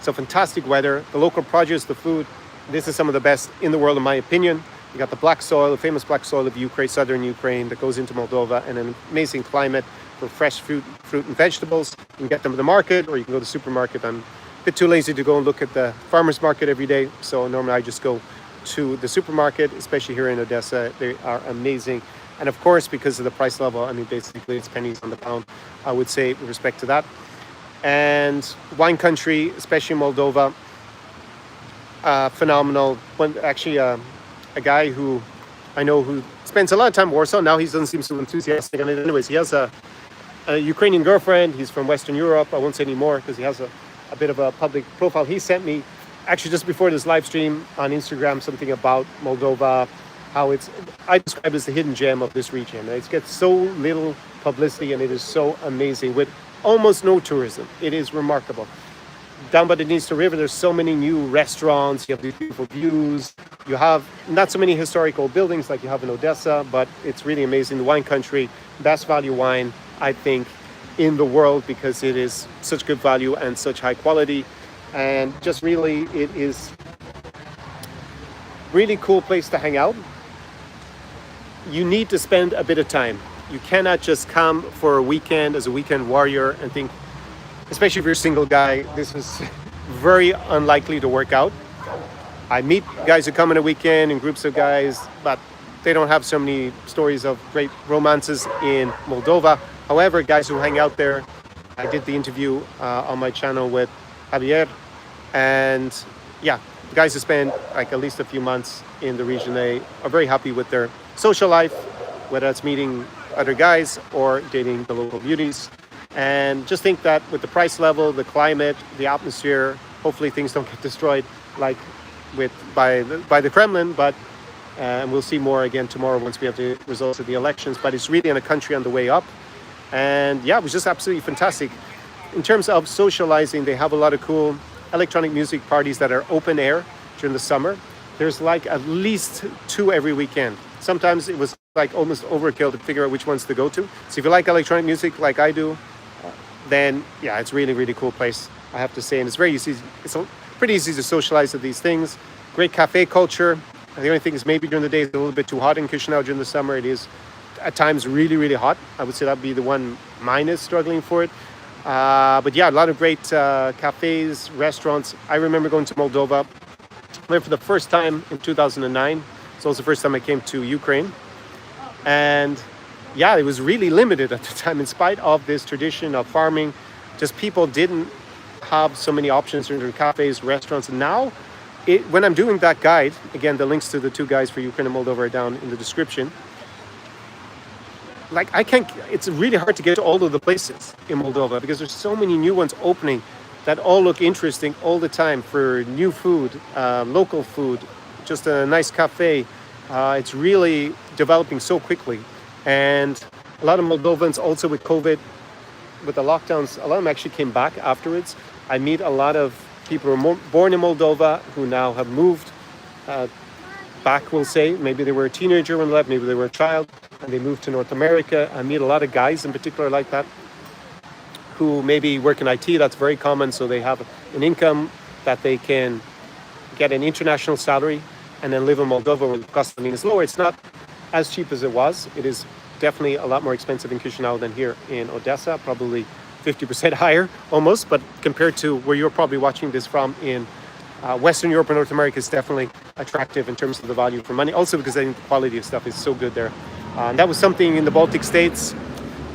Speaker 1: So fantastic weather. The local produce, the food, this is some of the best in the world in my opinion. You got the black soil, the famous black soil of Ukraine, southern Ukraine, that goes into Moldova, and an amazing climate for fresh fruit and vegetables. You can get them at the market, or you can go to the supermarket. I'm a bit too lazy to go and look at the farmer's market every day, so normally I just go to the supermarket, especially here in Odesa. They are amazing. And of course, because of the price level, I mean, basically it's pennies on the pound, I would say, with respect to that. And wine country, especially Moldova, phenomenal. Actually, a guy who I know who spends a lot of time in Warsaw. Now he doesn't seem so enthusiastic on it. Anyways, he has a Ukrainian girlfriend. He's from Western Europe. I won't say any more because he has a bit of a public profile. He sent me, actually just before this live stream on Instagram, something about Moldova, how I describe it as the hidden gem of this region. It gets so little publicity and it is so amazing with almost no tourism. It is remarkable. Down by the Dniester River, there's so many new restaurants. You have these beautiful views. You have not so many historical buildings like you have in Odesa, but it's really amazing. The wine country, best value wine, I think, in the world because it is such good value and such high quality. And just really, it is really cool place to hang out. You need to spend a bit of time. You cannot just come for a weekend as a weekend warrior and think, especially if you're a single guy, this is very unlikely to work out. I meet guys who come in a weekend in groups of guys, but they don't have so many stories of great romances in Moldova. However, guys who hang out there, I did the interview on my channel with Javier, and yeah, the guys who spend like at least a few months in the region, they are very happy with their social life, whether it's meeting other guys or dating the local beauties. And just think that with the price level, the climate, the atmosphere, hopefully things don't get destroyed like by the Kremlin, but and we'll see more again tomorrow once we have the results of the elections. But it's really in a country on the way up. And yeah, it was just absolutely fantastic. In terms of socializing, they have a lot of cool electronic music parties that are open air during the summer. There's like at least 2 every weekend. Sometimes it was like almost overkill to figure out which ones to go to. So if you like electronic music like I do, then yeah, it's really, really cool place, I have to say. And it's very easy. It's pretty easy to socialize at these things. Great cafe culture. And the only thing is maybe during the day it's a little bit too hot in Chișinău. During the summer it is at times really, really hot. I would say that'd be the one minus struggling for it. But yeah, a lot of great cafes, restaurants. I remember going to Moldova there for the first time in 2009. So it was the first time I came to Ukraine. And yeah, it was really limited at the time in spite of this tradition of farming. Just people didn't have so many options in their cafes, restaurants. And now, when I'm doing that guide, again, the links to the 2 guides for Ukraine and Moldova are down in the description. Like it's really hard to get to all of the places in Moldova because there's so many new ones opening that all look interesting all the time for new food, local food, just a nice cafe. It's really developing so quickly. And a lot of Moldovans also with COVID, with the lockdowns, a lot of them actually came back afterwards. I meet a lot of people who were born in Moldova who now have moved back, we'll say. Maybe they were a teenager when they left, maybe they were a child, and they moved to North America. I meet a lot of guys in particular like that who maybe work in IT. That's very common. So they have an income that they can get an international salary and then live in Moldova where the cost of living is lower. It's not as cheap as it was. It is definitely a lot more expensive in Chișinău than here in Odesa, probably 50% higher almost, but compared to where you're probably watching this from in Western Europe and North America, is definitely attractive in terms of the value for money. Also because I think the quality of stuff is so good there. And that was something in the Baltic states.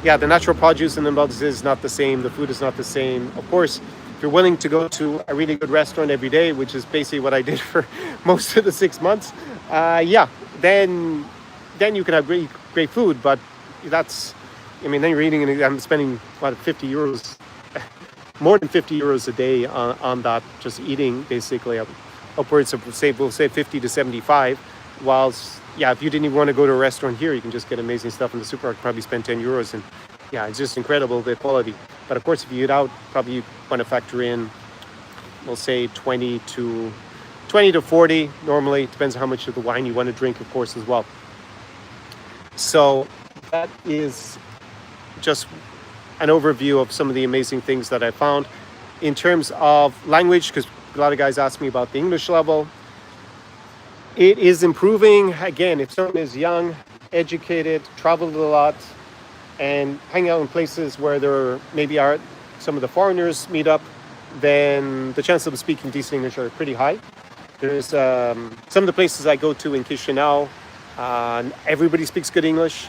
Speaker 1: Yeah, the natural produce in the Baltic states is not the same. The food is not the same. Of course, if you're willing to go to a really good restaurant every day, which is basically what I did for most of the 6 months, yeah, then you can have great food. But that's, I mean, then you're eating and I'm spending, what, 50 euros, more than 50 euros a day on that, just eating basically upwards of, we'll say 50 to 75, whilst, yeah, if you didn't even want to go to a restaurant here, you can just get amazing stuff in the supermarket, probably spend 10 euros. And yeah, it's just incredible, the quality. But of course, if you eat out, probably you want to factor in, we'll say 20 to 40 normally. Depends on how much of the wine you want to drink, of course, as well. So that is just an overview of some of the amazing things that I found. In terms of language, because a lot of guys ask me about the English level, it is improving. Again, if someone is young, educated, traveled a lot, and hang out in places where there maybe are some of the foreigners meet up, then the chances of speaking decent English are pretty high. There's some of the places I go to in Chișinău, everybody speaks good English.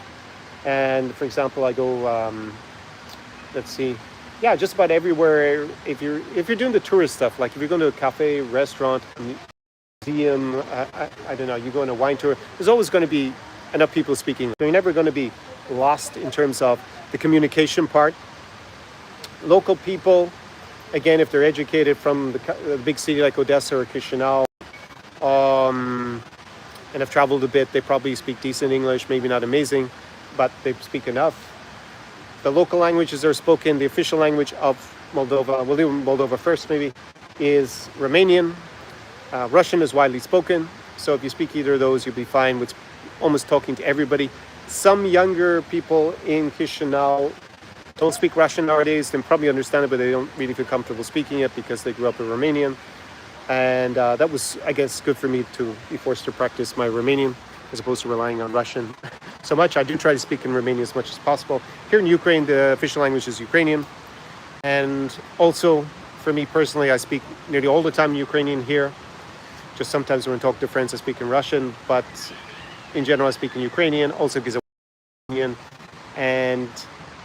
Speaker 1: And for example, I go, let's see, yeah, just about everywhere. If you're doing the tourist stuff, like if you're going to a cafe, restaurant, museum, I don't know, you go on a wine tour, there's always going to be enough people speaking. You're never going to be lost in terms of the communication part. Local people, again, if they're educated from the big city like Odesa or Chișinău, and have traveled a bit, they probably speak decent English, maybe not amazing, but they speak enough. The local languages are spoken. The official language of Moldova, we'll do Moldova first maybe, is Romanian. Russian is widely spoken, so if you speak either of those, you'll be fine with almost talking to everybody. Some younger people in Chișinău don't speak Russian nowadays. They probably understand it, but they don't really feel comfortable speaking it because they grew up in Romanian. And that was, I guess, good for me to be forced to practice my Romanian as opposed to relying on Russian so much. I do try to speak in Romanian as much as possible. Here in Ukraine, the official language is Ukrainian. And also, for me personally, I speak nearly all the time Ukrainian here. Just sometimes when I talk to friends, I speak in Russian. But in general, I speak in Ukrainian, also because I'm Ukrainian. And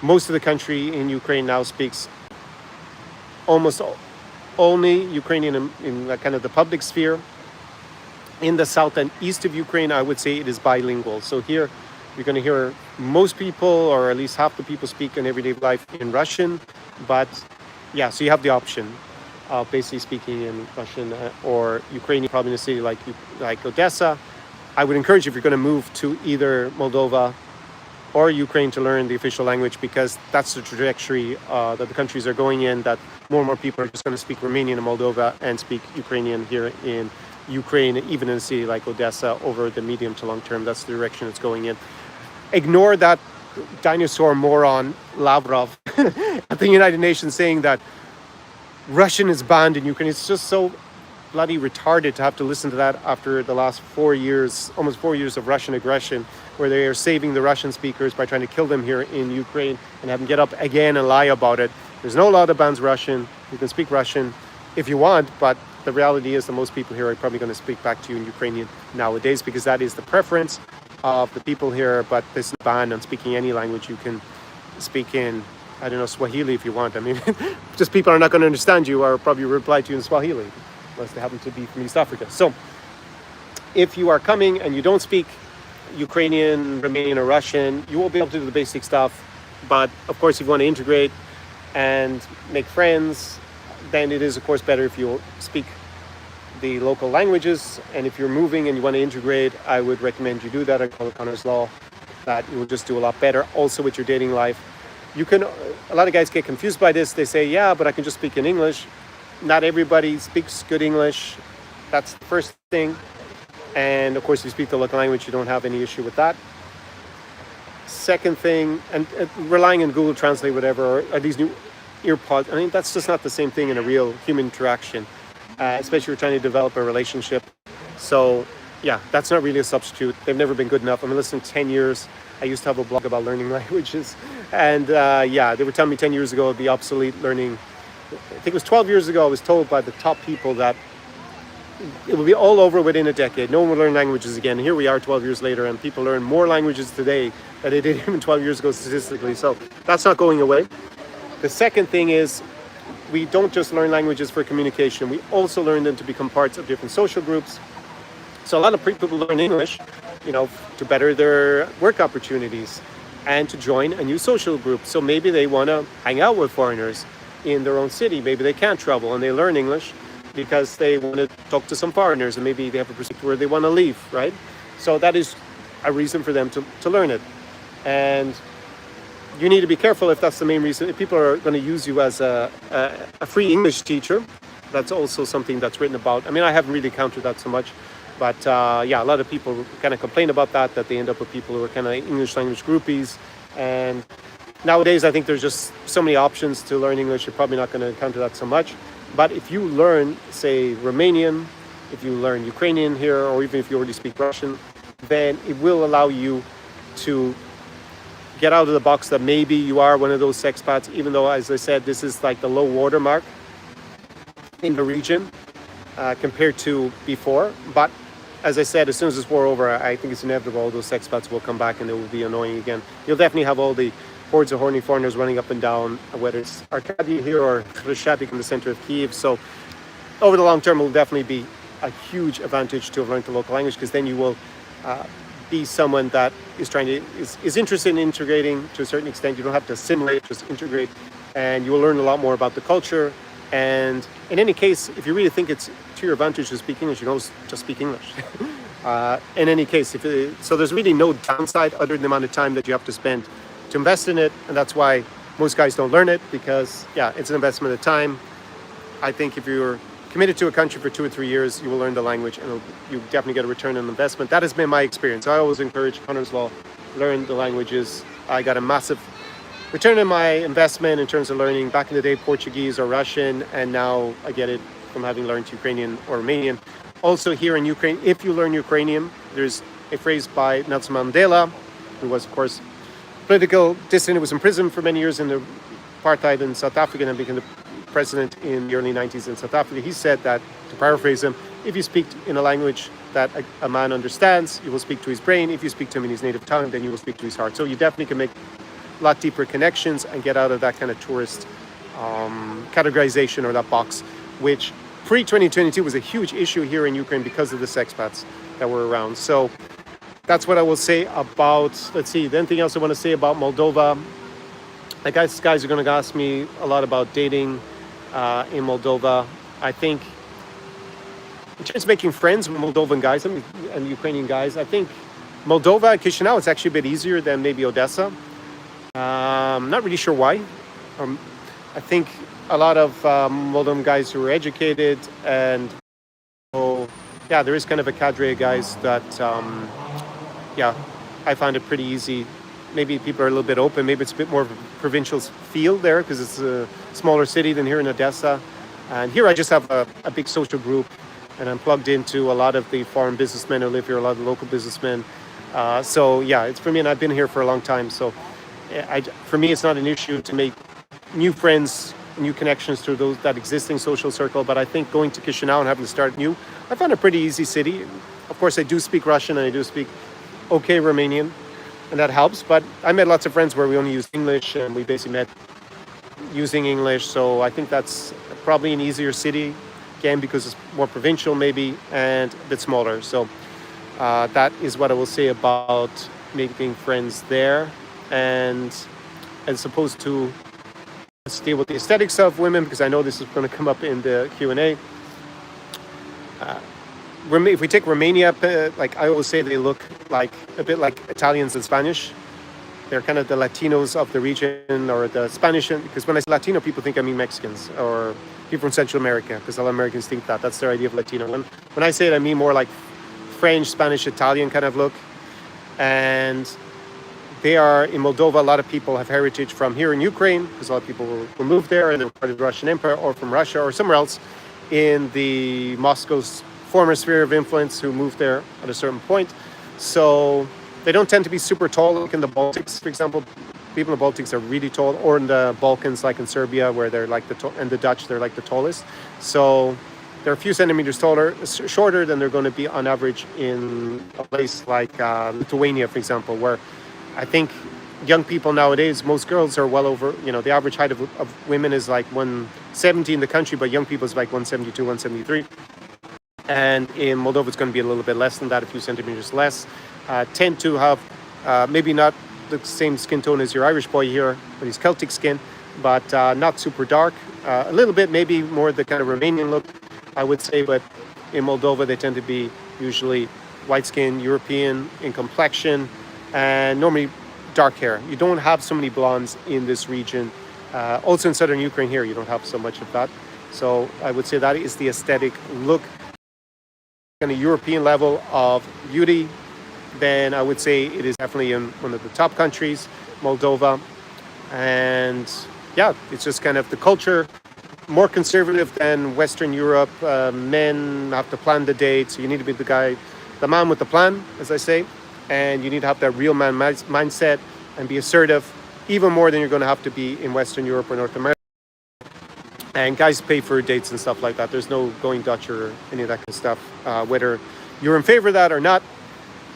Speaker 1: most of the country in Ukraine now speaks almost only Ukrainian in kind of the public sphere. In the south and east of Ukraine, I would say it is bilingual. So here, you're going to hear most people, or at least half the people, speak in everyday life in Russian. But yeah, so you have the option of basically speaking in Russian or Ukrainian, probably in a city like Odesa. I would encourage you, if you're going to move to either Moldova or Ukraine, to learn the official language, because that's the trajectory that the countries are going in, that more and more people are just going to speak Romanian in Moldova and speak Ukrainian here in Ukraine, even in a city like Odesa, over the medium to long term. That's the direction it's going in. Ignore that dinosaur moron Lavrov at the United Nations saying that Russian is banned in Ukraine. It's just so bloody retarded to have to listen to that after the last 4 years, almost 4 years of Russian aggression, where they are saving the Russian speakers by trying to kill them here in Ukraine and have them get up again and lie about it. There's no law that bans Russian. You can speak Russian if you want, but the reality is that most people here are probably going to speak back to you in Ukrainian nowadays, because that is the preference of the people here. But there's no ban on speaking any language. You can speak in, I don't know, Swahili if you want. I mean, just people are not going to understand you or probably reply to you in Swahili, unless they happen to be from East Africa. So if you are coming and you don't speak Ukrainian, Romanian, or Russian, you won't be able to do the basic stuff. But of course, if you want to integrate and make friends, then it is, of course, better if you speak the local languages. And if you're moving and you want to integrate, I would recommend you do that. I call it Conor's Law, that you will just do a lot better. Also with your dating life, you can, a lot of guys get confused by this. They say, yeah, but I can just speak in English. Not everybody speaks good English. That's the first thing. And of course, if you speak the local language, you don't have any issue with that. Second thing, and relying on Google Translate, whatever, or these new earpods, I mean, that's just not the same thing in a real human interaction, especially if you're trying to develop a relationship. So yeah, that's not really a substitute. They've never been good enough. I've been listening 10 years. I used to have a blog about learning languages. And yeah, they were telling me 10 years ago it'd be obsolete learning. I think it was 12 years ago, I was told by the top people that it will be all over within a decade. No one will learn languages again. Here we are 12 years later, and people learn more languages today than they did even 12 years ago statistically. So that's not going away. The second thing is, we don't just learn languages for communication. We also learn them to become parts of different social groups. So a lot of people learn English, you know, to better their work opportunities and to join a new social group. So maybe they want to hang out with foreigners in their own city. Maybe they can't travel and they learn English because they want to talk to some foreigners, and maybe they have a perspective where they want to leave, right? So that is a reason for them to learn it. And you need to be careful if that's the main reason. If people are going to use you as a free English teacher, that's also something that's written about. I mean, I haven't really encountered that so much, but yeah, a lot of people kind of complain about that they end up with people who are kind of English language groupies. And Nowadays, I think there's just so many options to learn English. You're probably not going to encounter that so much. But if you learn, say, Romanian, if you learn Ukrainian here, or even if you already speak Russian, then it will allow you to get out of the box that maybe you are one of those sexpats, even though, as I said, this is like the low water mark in the region compared to before. But as I said, as soon as this war over, I think it's inevitable all those sexpats will come back and it will be annoying again. You'll definitely have all the hordes of horny foreigners running up and down, whether it's Arcadia here or Khrushchevik in the center of Kiev. So over the long term, it will definitely be a huge advantage to have learned the local language, because then you will be someone that is interested in integrating to a certain extent. You don't have to assimilate, just integrate, and you will learn a lot more about the culture. And in any case, if you really think it's to your advantage to speak English, you can always just speak English. In any case, so there's really no downside other than the amount of time that you have to spend to invest in it, and that's why most guys don't learn it, because it's an investment of time. I think if you're committed to a country for 2 or 3 years, you will learn the language and you definitely get a return on investment. That has been my experience. I always encourage Conor's Law, learn the languages. I got a massive return on my investment in terms of learning back in the day Portuguese or Russian, and now I get it from having learned Ukrainian or Romanian. Also here in Ukraine, if you learn Ukrainian, there's a phrase by Nelson Mandela, who was of course political dissident, was in prison for many years in the apartheid in South Africa and became the president in the early 90s in South Africa. He said that, to paraphrase him, if you speak in a language that a man understands, you will speak to his brain. If you speak to him in his native tongue, then you will speak to his heart. So you definitely can make a lot deeper connections and get out of that kind of tourist categorization or that box, which pre-2022 was a huge issue here in Ukraine because of the sexpats that were around. So that's what I will say about, let's see, the anything else I want to say about Moldova. I guess guys are going to ask me a lot about dating in Moldova. I think in terms of making friends with Moldovan guys and Ukrainian guys, I think Moldova and Chișinău, it's actually a bit easier than maybe Odesa. I'm not really sure why. I think a lot of Moldovan guys who are educated, and there is kind of a cadre of guys that I find it pretty easy. Maybe people are a little bit open. Maybe it's a bit more of a provincial feel there because it's a smaller city than here in Odesa. And here I just have a big social group, and I'm plugged into a lot of the foreign businessmen who live here, a lot of the local businessmen. It's for me, and I've been here for a long time. So for me, it's not an issue to make new friends, new connections through that existing social circle. But I think going to Chișinău and having to start new, I found a pretty easy city. Of course, I do speak Russian and I do speak okay Romanian, and that helps. But I met lots of friends where we only used English, and we basically met using English. So I think that's probably an easier city, again, because it's more provincial maybe and a bit smaller. So that is what I will say about making friends there. And as opposed to, let's deal with the aesthetics of women, because I know this is going to come up in the Q&A. If we take Romania, like I always say, they look like a bit like Italians and Spanish. They're kind of the Latinos of the region, or the Spanish, because when I say Latino, people think I mean Mexicans or people from Central America, because a lot of Americans think that's their idea of Latino. When I say it, I mean more like French, Spanish, Italian kind of look. And they are, in Moldova, a lot of people have heritage from here in Ukraine, because a lot of people will move there and they're part of the Russian Empire, or from Russia or somewhere else in the Moscow's former sphere of influence, who moved there at a certain point. So they don't tend to be super tall, like in the Baltics, for example. People in the Baltics are really tall, or in the Balkans, like in Serbia, where they're like and the Dutch, they're like the tallest. So they're a few centimeters shorter than they're going to be on average in a place like Lithuania, for example, where I think young people nowadays, most girls are well over, the average height of women is like 170 in the country, but young people is like 172, 173. And in Moldova, it's going to be a little bit less than that, a few centimeters less. Tend to have maybe not the same skin tone as your Irish boy here, with his Celtic skin, but not super dark. A little bit, maybe more the kind of Romanian look, I would say. But in Moldova, they tend to be usually white skin, European in complexion, and normally dark hair. You don't have so many blondes in this region. Also in southern Ukraine here, you don't have so much of that. So I would say that is the aesthetic look. On a European level of beauty, then I would say it is definitely in one of the top countries, Moldova. And yeah, it's just kind of the culture, more conservative than Western Europe. Men have to plan the date, so you need to be the man with the plan, as I say, and you need to have that real man mindset and be assertive, even more than you're going to have to be in Western Europe or North America. And guys pay for dates and stuff like that. There's no going Dutch or any of that kind of stuff, whether you're in favor of that or not.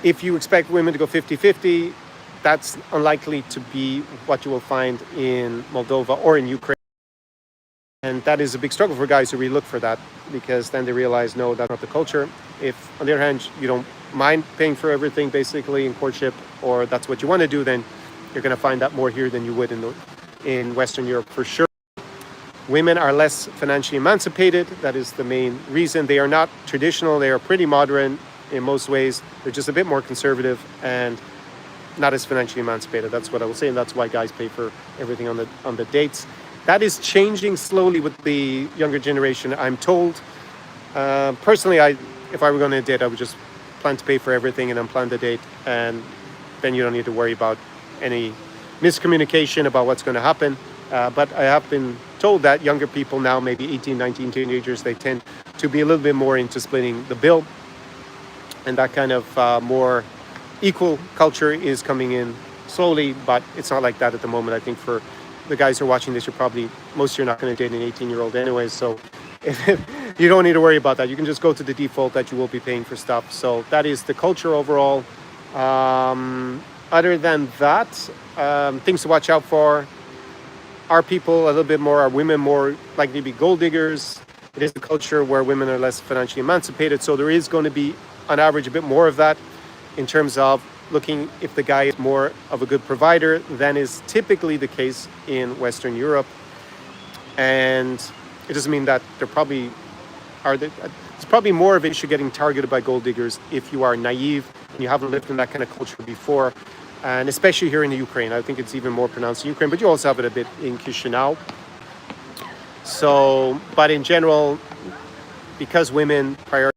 Speaker 1: If you expect women to go 50-50, that's unlikely to be what you will find in Moldova or in Ukraine. And that is a big struggle for guys who really look for that, because then they realize, no, that's not the culture. If, on the other hand, you don't mind paying for everything, basically, in courtship, or that's what you want to do, then you're going to find that more here than you would in Western Europe, for sure. Women are less financially emancipated. That is the main reason. They are not traditional. They are pretty modern in most ways. They're just a bit more conservative and not as financially emancipated. That's what I will say, and that's why guys pay for everything on the dates. That is changing slowly with the younger generation, I'm told. Personally, if I were going to date, I would just plan to pay for everything and then plan the date, and then you don't need to worry about any miscommunication about what's going to happen. But I have been told that younger people now, maybe 18, 19 teenagers, they tend to be a little bit more into splitting the bill. And that kind of more equal culture is coming in slowly, but it's not like that at the moment. I think for the guys who are watching this, most of you are not going to date an 18-year-old anyway, so you don't need to worry about that. You can just go to the default that you will be paying for stuff. So that is the culture overall. Other than that, things to watch out for. Are women more likely to be gold diggers? It is a culture where women are less financially emancipated, so there is going to be, on average, a bit more of that in terms of looking if the guy is more of a good provider than is typically the case in Western Europe. And it doesn't mean that it's probably more of an issue getting targeted by gold diggers if you are naive and you haven't lived in that kind of culture before. And especially here in the Ukraine. I think it's even more pronounced in Ukraine, but you also have it a bit in Chișinău. So, but in general, because women prioritize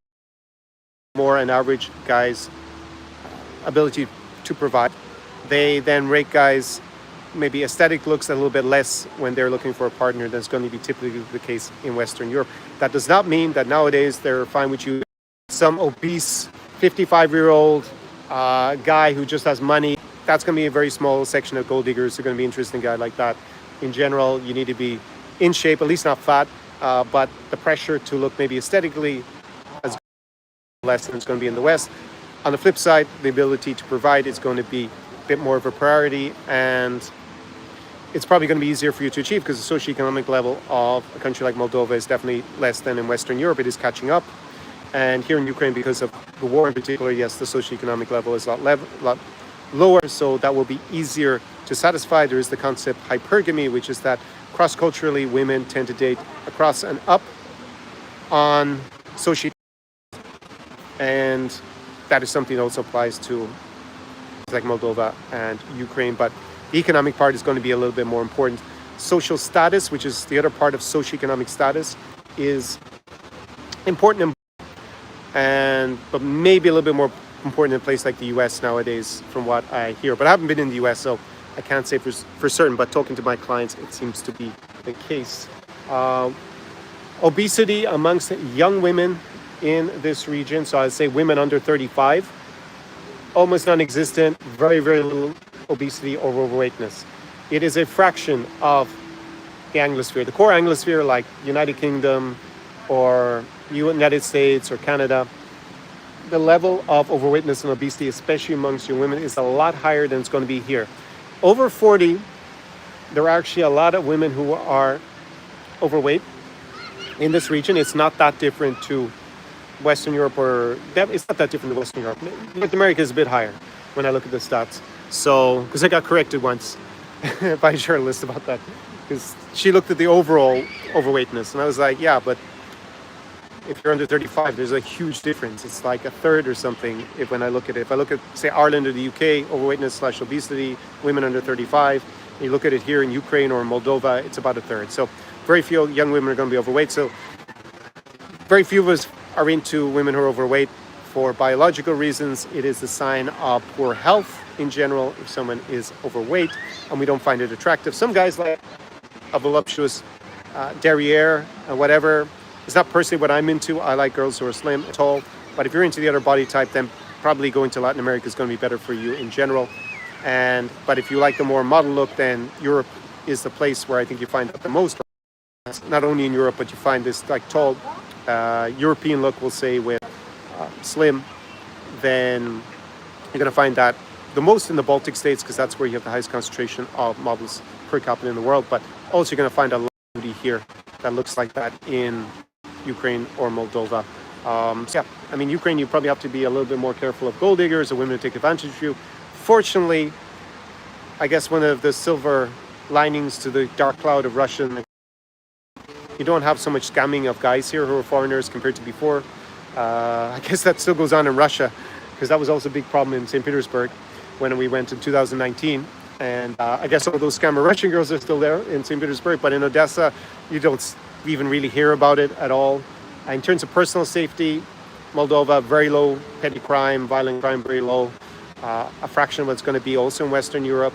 Speaker 1: more an average guy's ability to provide, they then rate guys maybe aesthetic looks a little bit less when they're looking for a partner than is going to be typically the case in Western Europe. That does not mean that nowadays they're fine with you. Some obese 55-year-old guy who just has money, that's going to be a very small section of gold diggers who are going to be interested in a guy like that. In general, you need to be in shape, at least not fat, but the pressure to look maybe aesthetically as less than it's going to be in the West. On the flip side, the ability to provide is going to be a bit more of a priority, and it's probably going to be easier for you to achieve because the socioeconomic level of a country like Moldova is definitely less than in Western Europe. It is catching up. And here in Ukraine, because of the war in particular, yes, the socioeconomic level is a lot lower, so that will be easier to satisfy. There is the concept hypergamy, which is that cross-culturally women tend to date across and up on socioeconomic, and that is something that also applies to like Moldova and Ukraine, but the economic part is going to be a little bit more important. Social status, which is the other part of socioeconomic status, is important, but maybe a little bit more important in a place like the US nowadays, from what I hear. But I haven't been in the US, so I can't say for certain, but talking to my clients, it seems to be the case. Obesity amongst young women in this region, so I'd say women under 35, almost non-existent, very, very little obesity or overweightness. It is a fraction of the Anglosphere. The core Anglosphere, like United Kingdom or United States or Canada, the level of overweightness and obesity, especially amongst young women, is a lot higher than it's going to be here. Over 40, there are actually a lot of women who are overweight in this region. It's not that different to Western Europe, it's not that different to Western Europe. North America is a bit higher when I look at the stats. So, because I got corrected once by a journalist about that, because she looked at the overall overweightness, and I was like, yeah, but if you're under 35, there's a huge difference. It's like a third or something. If I look at, say, Ireland or the UK, overweightness / obesity, women under 35, and you look at it here in Ukraine or Moldova, it's about a third. So very few young women are going to be overweight. So very few of us are into women who are overweight for biological reasons. It is a sign of poor health in general if someone is overweight and we don't find it attractive. Some guys like a voluptuous derriere and whatever. It's not personally what I'm into. I like girls who are slim, tall. But if you're into the other body type, then probably going to Latin America is going to be better for you in general. But if you like the more model look, then Europe is the place where I think you find it the most. Not only in Europe, but you find this like tall European look, we'll say, with slim. Then you're going to find that the most in the Baltic states, because that's where you have the highest concentration of models per capita in the world. But also you're going to find a lot of beauty here that looks like that in Ukraine or Moldova. So yeah, I mean, Ukraine, you probably have to be a little bit more careful of gold diggers or women who take advantage of you. Fortunately, I guess one of the silver linings to the dark cloud of Russian, you don't have so much scamming of guys here who are foreigners compared to before. I guess that still goes on in Russia, because that was also a big problem in St. Petersburg when we went in 2019. And I guess all those scammer Russian girls are still there in St. Petersburg, but in Odesa, you don't even really hear about it at all. In terms of personal safety, Moldova, very low petty crime, violent crime, very low. A fraction of what's going to be also in Western Europe.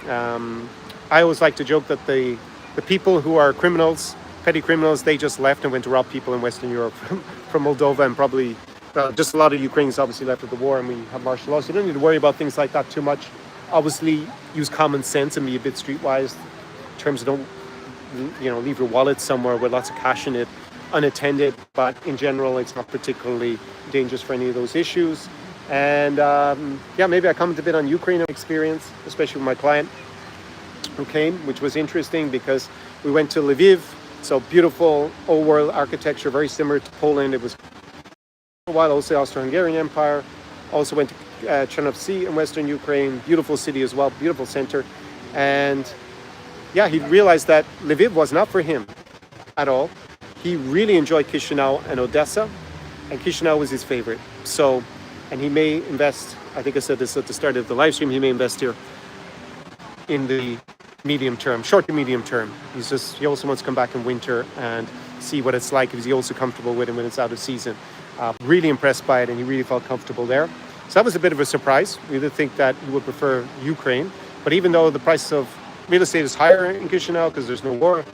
Speaker 1: I always like to joke that the people who are criminals, petty criminals, they just left and went to rob people in Western Europe from Moldova, and probably just a lot of Ukrainians obviously left with the war, and we have martial law, so you don't need to worry about things like that too much. Obviously, use common sense and be a bit streetwise in terms of don't, leave your wallet somewhere with lots of cash in it, unattended. But in general, it's not particularly dangerous for any of those issues. And maybe I comment a bit on Ukraine experience, especially with my client who came, which was interesting because we went to Lviv. So beautiful old world architecture, very similar to Poland. It was a while also the Austro-Hungarian Empire. Also went to Chernovtsi in Western Ukraine, beautiful city as well, beautiful center. And yeah, he realized that Lviv was not for him at all. He really enjoyed Chișinău and Odesa, and Chișinău was his favorite. So, and he may invest, I think I said this at the start of the live stream, he may invest here in the medium term, short to medium term. He also wants to come back in winter and see what it's like. Is he also comfortable with it when it's out of season? Really impressed by it, and he really felt comfortable there. So that was a bit of a surprise. We did think that he would prefer Ukraine, but even though the price of real estate is higher in Chișinău because there's no war,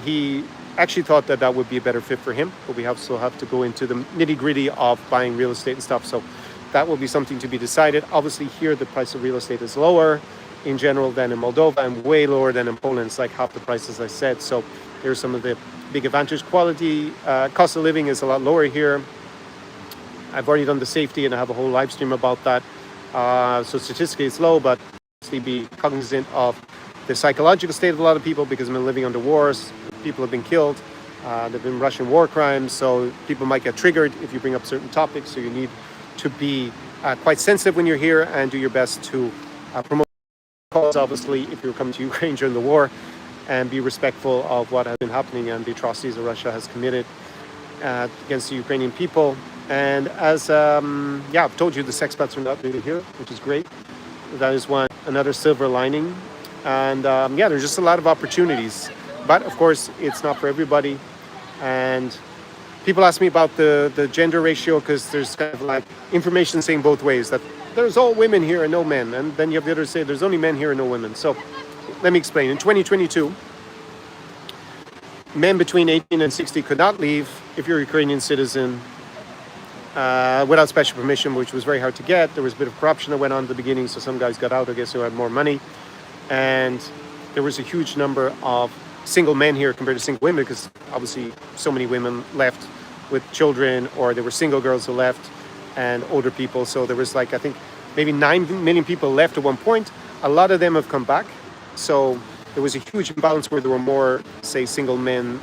Speaker 1: he actually thought that that would be a better fit for him. But we still have to go into the nitty-gritty of buying real estate and stuff. So that will be something to be decided. Obviously here the price of real estate is lower in general than in Moldova, and way lower than in Poland. It's like half the price, as I said. So here's some of the big advantages. Quality, cost of living is a lot lower here. I've already done the safety and I have a whole live stream about that. So statistically it's low, but obviously be cognizant of the psychological state of a lot of people, because they've been living under wars. People have been killed. There have been Russian war crimes. So people might get triggered if you bring up certain topics. So you need to be quite sensitive when you're here and do your best to promote cause, obviously, if you're coming to Ukraine during the war, and be respectful of what has been happening and the atrocities that Russia has committed against the Ukrainian people. And as I've told you, the sexpats are not really here, which is great. That is another silver lining. And there's just a lot of opportunities, but of course it's not for everybody. And people ask me about the gender ratio, because there's kind of like information saying both ways, that there's all women here and no men, and then you have the others say there's only men here and no women. So let me explain. In 2022, men between 18 and 60 could not leave if you're a Ukrainian citizen without special permission, which was very hard to get. There was a bit of corruption that went on at the beginning, so some guys got out, I guess, who had more money. And there was a huge number of single men here compared to single women, because obviously so many women left with children, or there were single girls who left, and older people. So there was I think maybe 9 million people left at one point. A lot of them have come back. So there was a huge imbalance where there were more, say, single men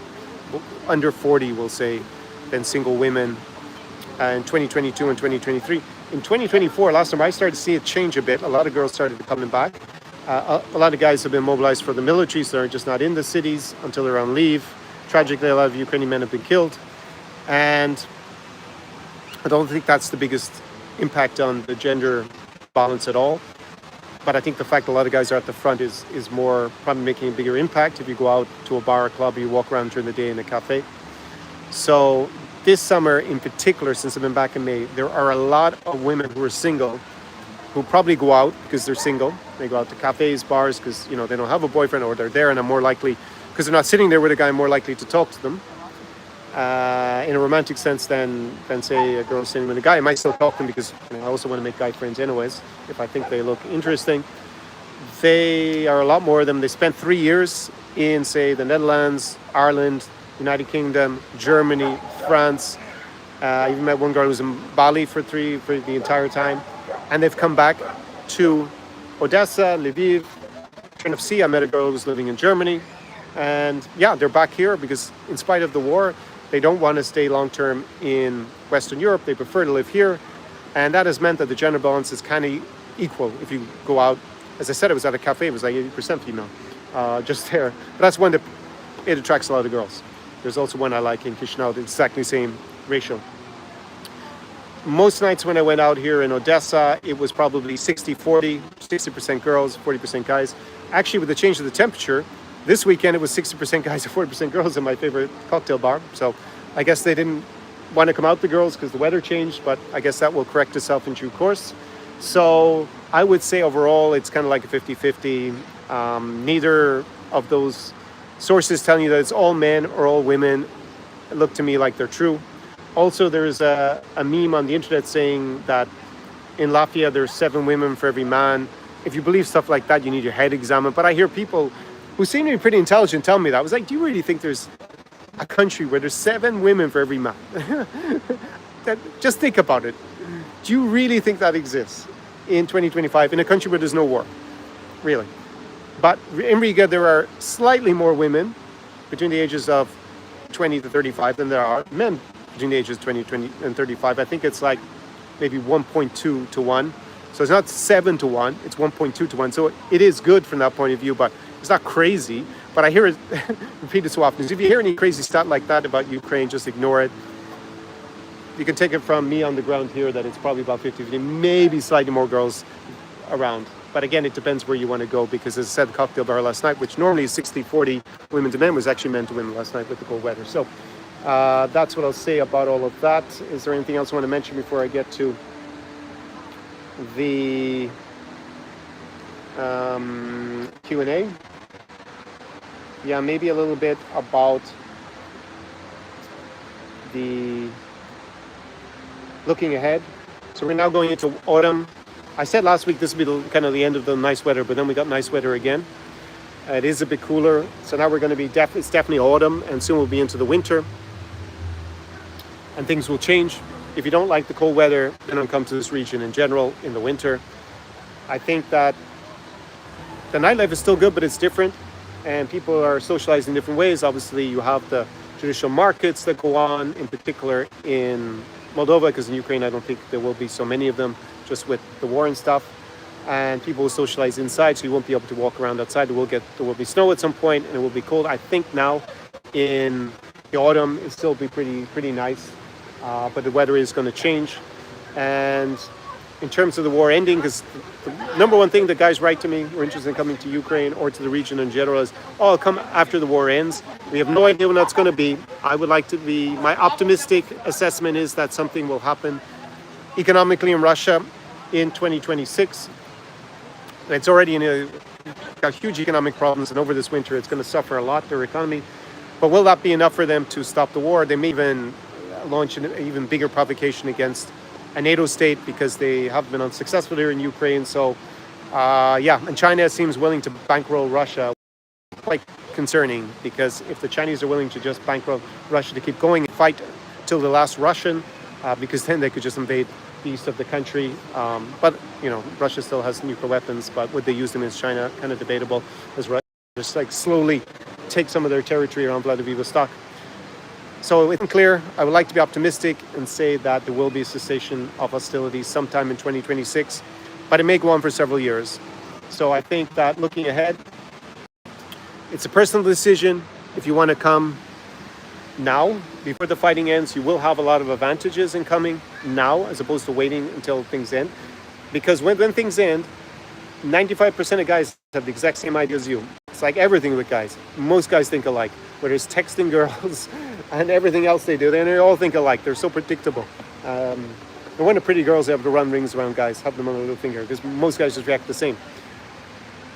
Speaker 1: under 40, we'll say, than single women in 2022 and 2023. In 2024, last time I started to see it change a bit. A lot of girls started coming back. A lot of guys have been mobilized for the military, so they're just not in the cities until they're on leave. Tragically, a lot of Ukrainian men have been killed. And I don't think that's the biggest impact on the gender balance at all. But I think the fact a lot of guys are at the front is more probably making a bigger impact if you go out to a bar or club or you walk around during the day in a cafe. So this summer in particular, since I've been back in May, there are a lot of women who are single who probably go out because they're single. They go out to cafes, bars, because they don't have a boyfriend, or they're there and are more likely, because they're not sitting there with a guy, more likely to talk to them in a romantic sense than say a girl sitting with a guy. I might still talk to them because I also want to make guy friends anyways if I think they look interesting. They are a lot more of them. They spent 3 years in, say, the Netherlands, Ireland, United Kingdom, Germany, France. I even met one girl who was in Bali for the entire time. And they've come back to Odesa, Lviv, Chernovtsi. I met a girl who was living in Germany. And yeah, they're back here because in spite of the war, they don't want to stay long-term in Western Europe. They prefer to live here. And that has meant that the gender balance is kind of equal if you go out. As I said, it was at a cafe, it was like 80% female, just there. But that's one that it attracts a lot of girls. There's also one I like in Chișinău, the exactly same ratio. Most nights when I went out here in Odesa, it was probably 60-40, 60% girls, 40% guys. Actually, with the change of the temperature, this weekend it was 60% guys and 40% girls in my favorite cocktail bar. So I guess they didn't want to come out, the girls, because the weather changed, but I guess that will correct itself in due course. So I would say overall it's kind of like a 50-50. Neither of those sources telling you that it's all men or all women look to me like they're true. Also, there's a meme on the internet saying that in Latvia there's 7 women for every man. If you believe stuff like that, you need your head examined. But I hear people who seem to be pretty intelligent tell me that. I was like, do you really think there's a country where there's 7 women for every man? Just think about it. Do you really think that exists in 2025 in a country where there's no war? Really? But in Riga, there are slightly more women between the ages of 20 to 35 than there are men between the ages of 20 and 35. I think it's like maybe 1.2 to 1. So it's not 7 to 1, it's 1.2 to 1. So it is good from that point of view, but it's not crazy. But I hear it repeated so often. So if you hear any crazy stat like that about Ukraine, just ignore it. You can take it from me on the ground here that it's probably about 50-50, maybe slightly more girls around. But again, it depends where you want to go, because as I said, the cocktail bar last night, which normally is 60-40 women to men, was actually men to women last night with the cold weather. So that's what I'll say about all of that. Is there anything else I want to mention before I get to the Q&A? Yeah, maybe a little bit about the looking ahead. So we're now going into autumn. I said last week this would be kind of the end of the nice weather, but then we got nice weather again. It is a bit cooler. So now we're going to be, it's definitely autumn, and soon we'll be into the winter. And things will change. If you don't like the cold weather, then don't come to this region in general in the winter. I think that the nightlife is still good, but it's different. And people are socializing in different ways. Obviously, you have the traditional markets that go on, in particular in Moldova, because in Ukraine, I don't think there will be so many of them, just with the war and stuff. And people will socialize inside, so you won't be able to walk around outside. There will be snow at some point, and it will be cold. I think now in the autumn, it'll still be pretty nice, but the weather is going to change. And in terms of the war ending, because the number one thing that guys write to me who are interested in coming to Ukraine or to the region in general is, oh, I'll come after the war ends. We have no idea when that's going to be. I would like to be, my optimistic assessment is that something will happen economically in Russia in 2026. It's already got huge economic problems, and over this winter it's going to suffer a lot, their economy. But will that be enough for them to stop the war? They may even launch an even bigger provocation against a NATO state, because they have been unsuccessful here in Ukraine. So yeah, and China seems willing to bankroll Russia. Quite concerning, because if the Chinese are willing to just bankroll Russia to keep going and fight till the last Russian, because then they could just invade the east of the country. But Russia still has nuclear weapons, but would they use them as China? Kind of debatable, as Russia just like slowly take some of their territory around Vladivostok. So it's clear. I would like to be optimistic and say that there will be a cessation of hostilities sometime in 2026, but it may go on for several years. So I think that looking ahead, it's a personal decision. If you want to come now, before the fighting ends, you will have a lot of advantages in coming now, as opposed to waiting until things end. Because when things end, 95% of guys have the exact same idea as you. It's like everything with guys. Most guys think alike. Whether it's texting girls and everything else they do, they all think alike. They're so predictable. No wonder pretty girls are able to run rings around guys, have them on a little finger, because most guys just react the same.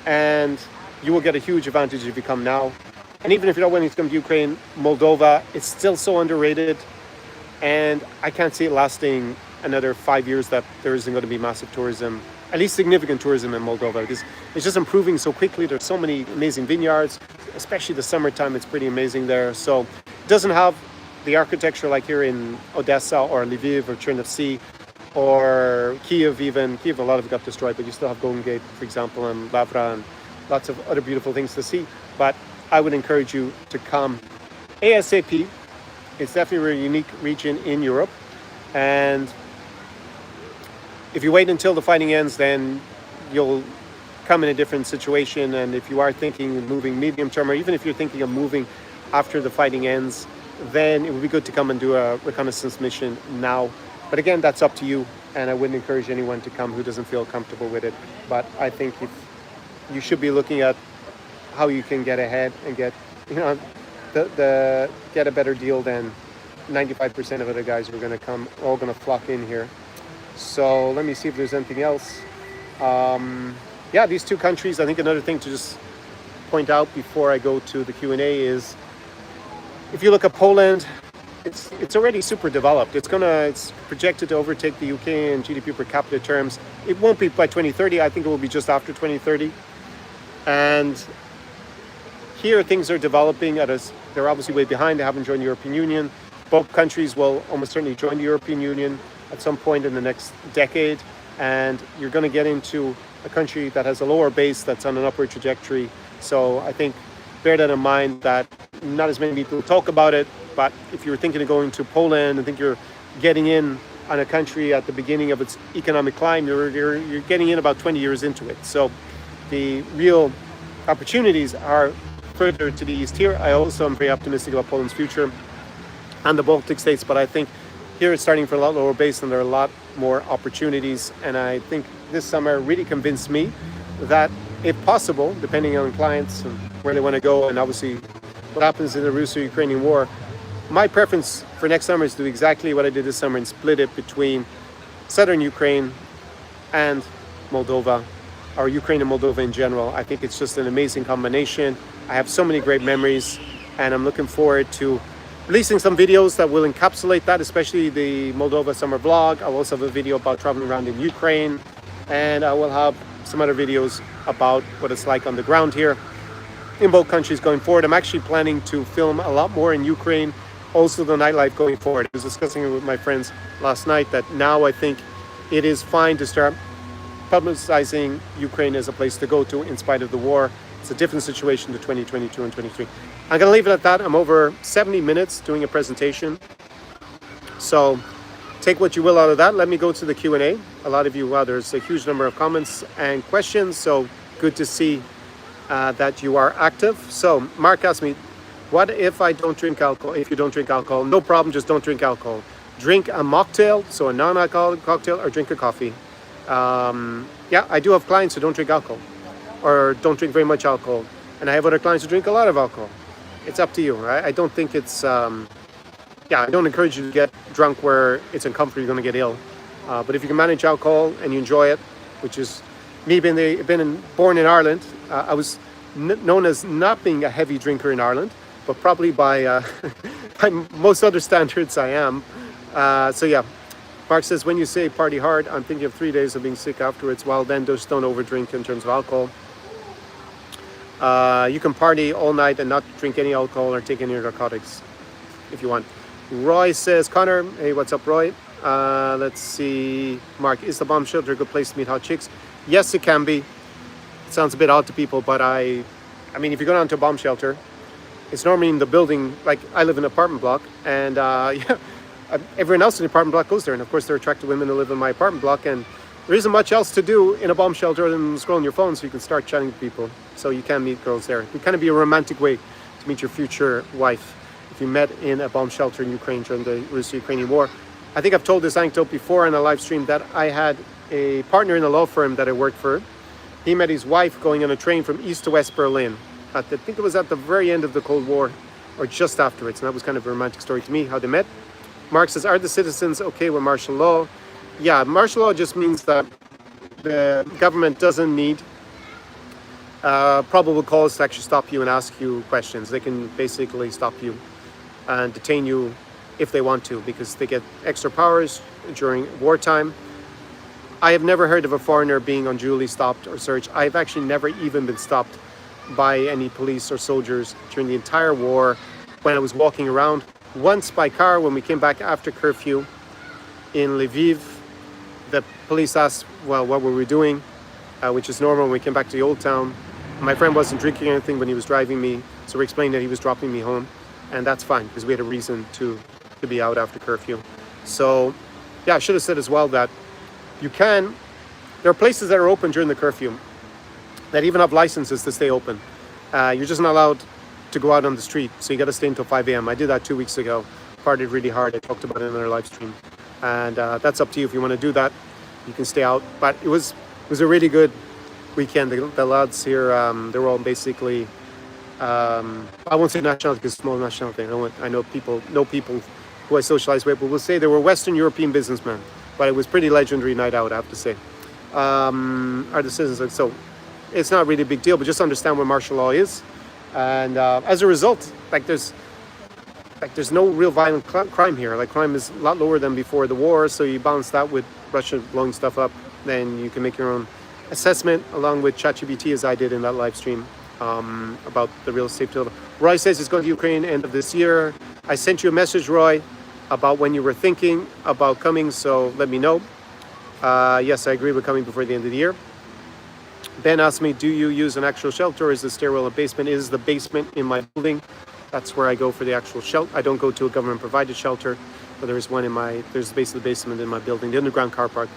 Speaker 1: And you will get a huge advantage if you come now. And even if you're not willing to come to Ukraine, Moldova, it's still so underrated. And I can't see it lasting another 5 years that there isn't going to be massive tourism, at least significant tourism in Moldova, because it's just improving so quickly. There's so many amazing vineyards, especially the summertime, it's pretty amazing there. So it doesn't have the architecture like here in Odesa or Lviv or Chernivtsi or Kiev even. Kiev, a lot of it got destroyed, but you still have Golden Gate, for example, and Lavra and lots of other beautiful things to see. But I would encourage you to come ASAP. It's definitely a unique region in Europe. And if you wait until the fighting ends, then you'll come in a different situation. And if you are thinking of moving medium term, or even if you're thinking of moving after the fighting ends, then it would be good to come and do a reconnaissance mission now. But again, that's up to you. And I wouldn't encourage anyone to come who doesn't feel comfortable with it. But I think if you should be looking at how you can get ahead and get, get a better deal than 95% of other guys who are going to come, all going to flock in here. So let me see if there's anything else. Yeah, these two countries, I think another thing to just point out before I go to the Q&A is, if you look at Poland, it's already super developed. It's projected to overtake the UK in GDP per capita terms. It won't be by 2030. I think it will be just after 2030. And here things are developing at us. They're obviously way behind. They haven't joined the European Union. Both countries will almost certainly join the European Union at some point in the next decade. And you're going to get into a country that has a lower base that's on an upward trajectory. So I think bear that in mind, that not as many people talk about it. But if you're thinking of going to Poland and think you're getting in on a country at the beginning of its economic climb, you're getting in about 20 years into it. So the real opportunities are further to the east here. I also am very optimistic about Poland's future and the Baltic states, but I think here it's starting from a lot lower base and there are a lot more opportunities. And I think this summer really convinced me that if possible, depending on clients and where they want to go, and obviously what happens in the Russo-Ukrainian war, my preference for next summer is to do exactly what I did this summer and split it between southern Ukraine and Moldova, or Ukraine and Moldova in general. I think it's just an amazing combination. I have so many great memories, and I'm looking forward to releasing some videos that will encapsulate that, especially the Moldova summer vlog. I'll also have a video about traveling around in Ukraine, and I will have some other videos about what it's like on the ground here in both countries going forward. I'm actually planning to film a lot more in Ukraine, also the nightlife going forward. I was discussing it with my friends last night that now I think it is fine to start publicizing Ukraine as a place to go to in spite of the war. It's a different situation to 2022 and 23. I'm going to leave it at that. I'm over 70 minutes doing a presentation. So take what you will out of that. Let me go to the Q&A. A lot of you, wow, there's a huge number of comments and questions. So good to see that you are active. So Mark asked me, what if I don't drink alcohol? If you don't drink alcohol, no problem, just don't drink alcohol. Drink a mocktail, so a non-alcoholic cocktail, or drink a coffee. Yeah, I do have clients who don't drink alcohol or don't drink very much alcohol. And I have other clients who drink a lot of alcohol. It's up to you, right? I don't think it's, yeah, I don't encourage you to get drunk where it's uncomfortable, you're going to get ill. But if you can manage alcohol and you enjoy it, which is me born in Ireland, I was known as not being a heavy drinker in Ireland, but probably by, by most other standards I am. So yeah, Mark says, when you say party hard, I'm thinking of 3 days of being sick afterwards. Well, then just don't overdrink in terms of alcohol. You can party all night and not drink any alcohol or take any narcotics if you want. Roy says, Conor, hey, what's up, Roy? Let's see. Mark, is the bomb shelter a good place to meet hot chicks? Yes, it can be. It sounds a bit odd to people, but I mean, if you go down to a bomb shelter, it's normally in the building. Like, I live in an apartment block, and yeah, everyone else in the apartment block goes there. And of course, there are attractive women who live in my apartment block, and there isn't much else to do in a bomb shelter than scroll on your phone, so you can start chatting to people. So you can meet girls there. It can kind of be a romantic way to meet your future wife if you met in a bomb shelter in Ukraine during the Russo-Ukrainian war. I think I've told this anecdote before in a live stream that I had a partner in a law firm that I worked for. He met his wife going on a train from East to West Berlin. I think it was at the very end of the Cold War or just afterwards. And that was kind of a romantic story to me, how they met. Mark says, are the citizens okay with martial law? yeah, martial law just means that the government doesn't need probable cause to actually stop you and ask you questions. They can basically stop you and detain you if they want to, because they get extra powers during wartime. I have never heard of a foreigner being unduly stopped or searched. I've actually never even been stopped by any police or soldiers during the entire war when I was walking around. Once by car when we came back after curfew in Lviv, the police asked, well, what were we doing? Which is normal when we came back to the old town. My friend wasn't drinking anything when he was driving me, so we explained that he was dropping me home, and that's fine because we had a reason to be out after curfew. So yeah, I should have said as well that there are places that are open during the curfew that even have licenses to stay open. You're just not allowed to go out on the street, so you got to stay until 5 a.m. I did that 2 weeks ago, partied really hard. I talked about it in our live stream, and that's up to you if you want to do that. You can stay out, but it was a really good weekend. The lads here, they're all basically, I won't say nationality because it's small nationality. I know people who I socialize with, but we'll say they were Western European businessmen. But it was pretty legendary night out, I have to say. Our decisions, so it's not really a big deal, but just understand what martial law is. And as a result, there's no real violent crime here. Like, crime is a lot lower than before the war, so you balance that with Russia blowing stuff up, then you can make your own assessment along with ChatGPT, as I did in that live stream, about the real estate deal. Roy says he's going to Ukraine end of this year. I sent you a message, Roy, about when you were thinking about coming, so let me know. Yes, I agree with coming before the end of the year. Ben asked me, do you use an actual shelter, or is the stairwell a basement? It is the basement in my building. That's where I go for the actual shelter. I don't go to a government provided shelter, but there's basically the basement in my building, the underground car park.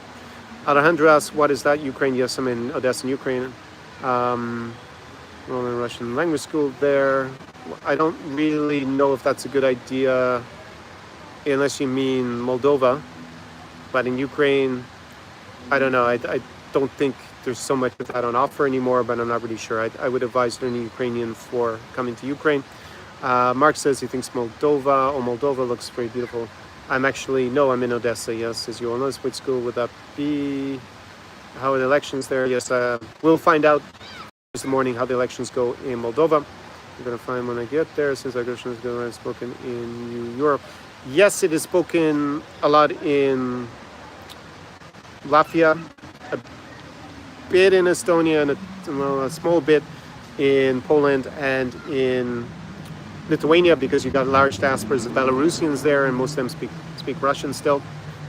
Speaker 1: Alejandro asks, what is that? Ukraine? Yes, I'm in Odesa, in Ukraine. We're in Russian language school there. I don't really know if that's a good idea, unless you mean Moldova. But in Ukraine, I don't know. I don't think there's so much of that on offer anymore, but I'm not really sure. I would advise learning Ukrainian for coming to Ukraine. Mark says he thinks Moldova looks very beautiful. I'm in Odesa, yes, as you all know. Which school would that be? How are the elections there? Yes, we'll find out this morning how the elections go in Moldova. I'm going to find when I get there, since our Russian is going to be spoken in New Europe. Yes, it is spoken a lot in Latvia, a bit in Estonia, and a small bit in Poland and in Lithuania, because you've got large diasporas of Belarusians there, and most of them speak Russian still,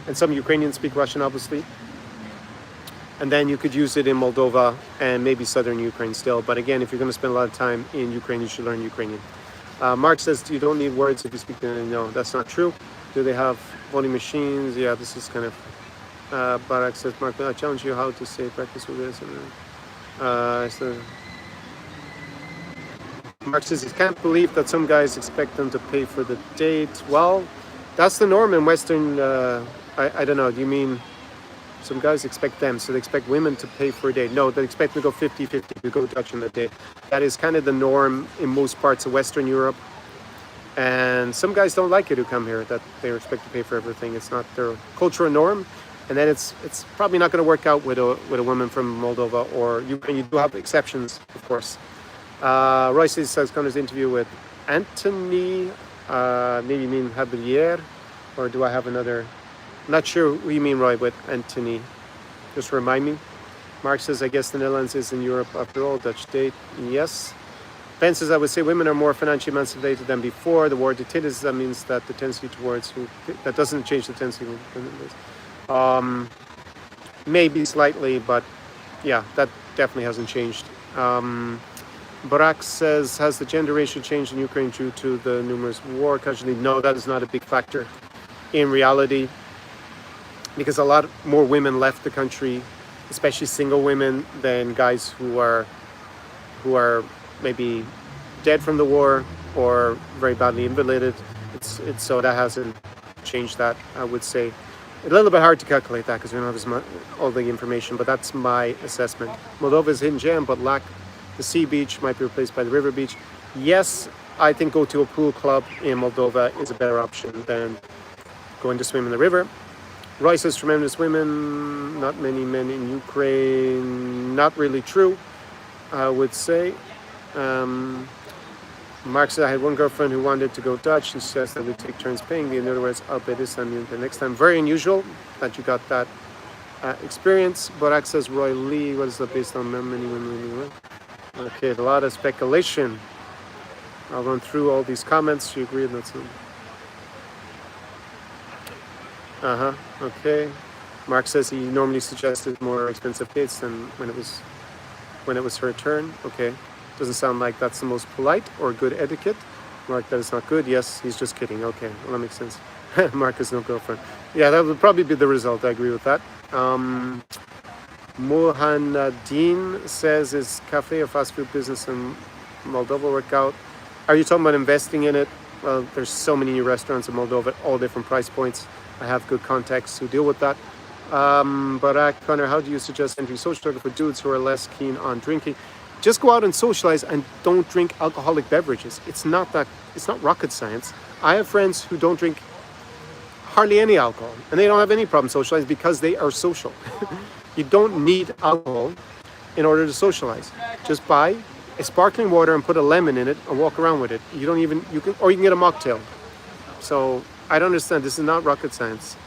Speaker 1: and some Ukrainians speak Russian, obviously. And then you could use it in Moldova and maybe southern Ukraine still. But again, if you're going to spend a lot of time in Ukraine, you should learn Ukrainian. Mark says you don't need words if you speak. No, that's not true. Do they have voting machines? Yeah, this is kind of. Barak says, Mark, I challenge you how to say practice with this. Mark says he can't believe that some guys expect them to pay for the date. Well, that's the norm in Western. I don't know. Do you mean some guys expect them? So they expect women to pay for a date? No, they expect to go 50-50 to go Dutch on the date. That is kind of the norm in most parts of Western Europe. And some guys don't like it who come here, that they expect to pay for everything. It's not their cultural norm. And then it's probably not going to work out with a woman from Moldova or Ukraine. You do have exceptions, of course. Royce says Conor's interview with Anthony. Maybe you mean Javier, or do I have another? Not sure who you mean, Roy, with Anthony. Just remind me. Mark says, I guess the Netherlands is in Europe after all. Dutch state, yes. Ben says, I would say women are more financially emancipated than before. The war dictated, that means that the tendency towards that doesn't change the tendency. Maybe slightly, but yeah, that definitely hasn't changed. Barak says, has the gender ratio changed in Ukraine due to the numerous war casualties? No, that is not a big factor in reality, because a lot more women left the country, especially single women, than guys who are maybe dead from the war or very badly invalided. It's so that hasn't changed that, I would say. A little bit hard to calculate that because we don't have as much, all the information, but that's my assessment. Moldova is hidden gem, but lack the sea beach, might be replaced by the river beach. Yes, I think go to a pool club in Moldova is a better option than going to swim in the river. Roy says tremendous women, not many men in Ukraine. Not really true, I would say. Mark said I had one girlfriend who wanted to go Dutch. She says that we take turns paying. In other words, I'll pay this time the next time. Very unusual that you got that experience. Borak says Roy Lee. What is that based on? Many women. Okay, a lot of speculation. I'll run through all these comments. You agree with that? Okay. Mark says he normally suggested more expensive dates than when it was her turn. Okay. Doesn't sound like that's the most polite or good etiquette. Mark, that is not good. Yes, he's just kidding. Okay, well, that makes sense. Mark has no girlfriend. Yeah, that would probably be the result. I agree with that. Mohanadin says, is cafe or fast food business in Moldova work out? Are you talking about investing in it? Well, there's so many new restaurants in Moldova, all different price points. I have good contacts who deal with that. But Conor, how do you suggest entering social circle for dudes who are less keen on drinking? Just go out and socialize and don't drink alcoholic beverages. It's not rocket science. I have friends who don't drink hardly any alcohol and they don't have any problem socializing because they are social. You don't need alcohol in order to socialize. Just buy a sparkling water and put a lemon in it and walk around with it. You can get a mocktail. So I don't understand. This is not rocket science.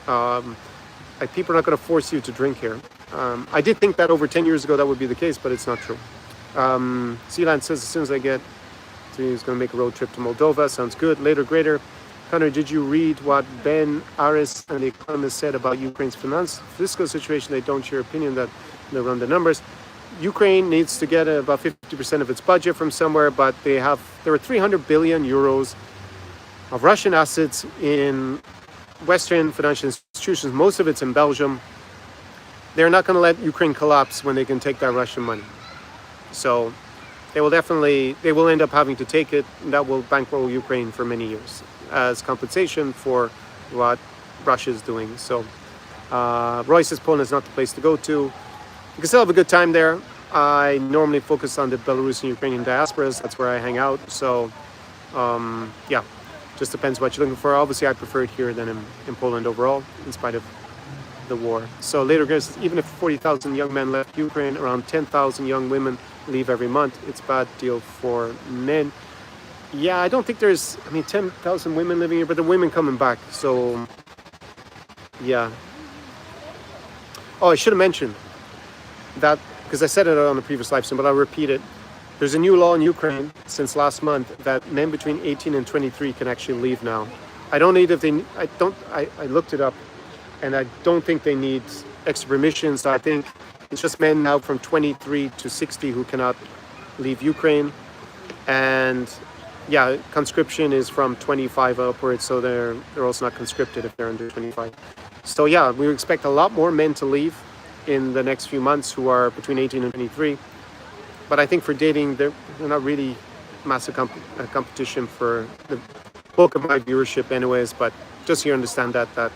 Speaker 1: People are not going to force you to drink here. I did think that over 10 years ago that would be the case, but it's not true. Sealand says as soon as I get to, he's going to make a road trip to Moldova. Sounds good. Later, greater. Conor, did you read what Ben Aris and the Economist said about Ukraine's fiscal situation? They don't share opinion that they run the numbers. Ukraine needs to get about 50% of its budget from somewhere, but there are 300 billion euros of Russian assets in Western financial institutions. Most of it's in Belgium. They're not going to let Ukraine collapse when they can take that Russian money. So they will end up having to take it, and that will bankroll Ukraine for many years as compensation for what Russia is doing. So Roy says Poland is not the place to go to. You can still have a good time there. I normally focus on the Belarusian Ukrainian diasporas. That's where I hang out. So yeah, just depends what you're looking for. Obviously, I prefer it here than in Poland overall, in spite of the war. So later, guys, even if 40,000 young men left Ukraine, around 10,000 young women leave every month. It's a bad deal for men. Yeah, I don't think 10,000 women living here, but the women coming back. So yeah. Oh, I should have mentioned that because I said it on the previous live stream, but I'll repeat it. There's a new law in Ukraine since last month that men between 18 and 23 can actually leave now. I looked it up, and I don't think they need extra permissions. I think it's just men now from 23 to 60 who cannot leave Ukraine. And yeah, conscription is from 25 upwards, so they're also not conscripted if they're under 25. So yeah, we expect a lot more men to leave in the next few months who are between 18 and 23. But I think for dating, they're not really massive competition for the bulk of my viewership anyways, but just so you understand that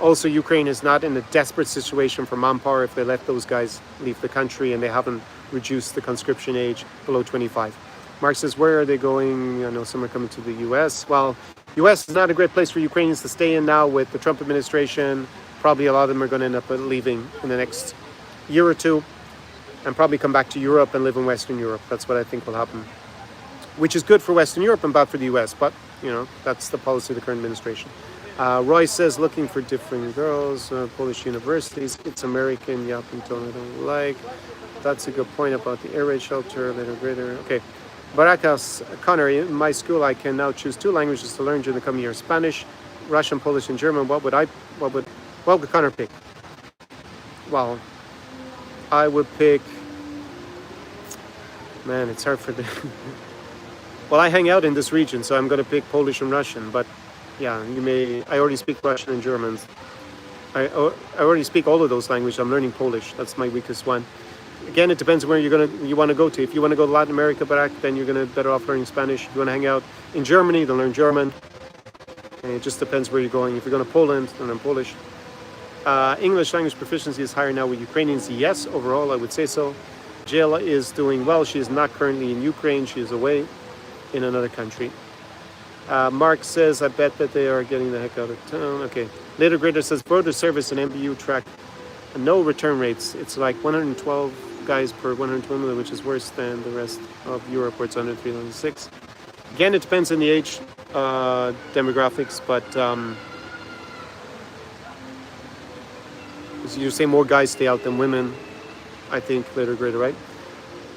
Speaker 1: also Ukraine is not in a desperate situation for manpower if they let those guys leave the country and they haven't reduced the conscription age below 25. Mark says, where are they going? I know some are coming to the US. Well, US is not a great place for Ukrainians to stay in now with the Trump administration. Probably a lot of them are going to end up leaving in the next year or two and probably come back to Europe and live in Western Europe. That's what I think will happen, which is good for Western Europe and bad for the US. But, that's the policy of the current administration. Roy says, looking for different girls, Polish universities. It's American, Yapinton, I don't like. That's a good point about the air raid shelter, little greater. Okay. Barakas, Conor, in my school, I can now choose 2 languages to learn during the coming year: Spanish, Russian, Polish, and German. What would Conor pick? Well, I would pick. Man, it's hard for the. Well, I hang out in this region, so I'm going to pick Polish and Russian. But yeah, I already speak Russian and German. I already speak all of those languages. I'm learning Polish. That's my weakest one. Again, it depends where you want to go to. If you want to go to Latin America, then you're going to better off learning Spanish. If you want to hang out in Germany, then learn German. And it just depends where you're going. If you're going to Poland, then learn Polish. English language proficiency is higher now with Ukrainians. Yes, overall, I would say so. Jill is doing well. She is not currently in Ukraine. She is away in another country. Mark says, I bet that they are getting the heck out of town. Okay. Later Grader says, further service and MBU track no return rates. It's like 112 guys per 120, which is worse than the rest of Europe, where it's under 306. Again, it depends on the age demographics, but you say more guys stay out than women, I think, later Grader, right?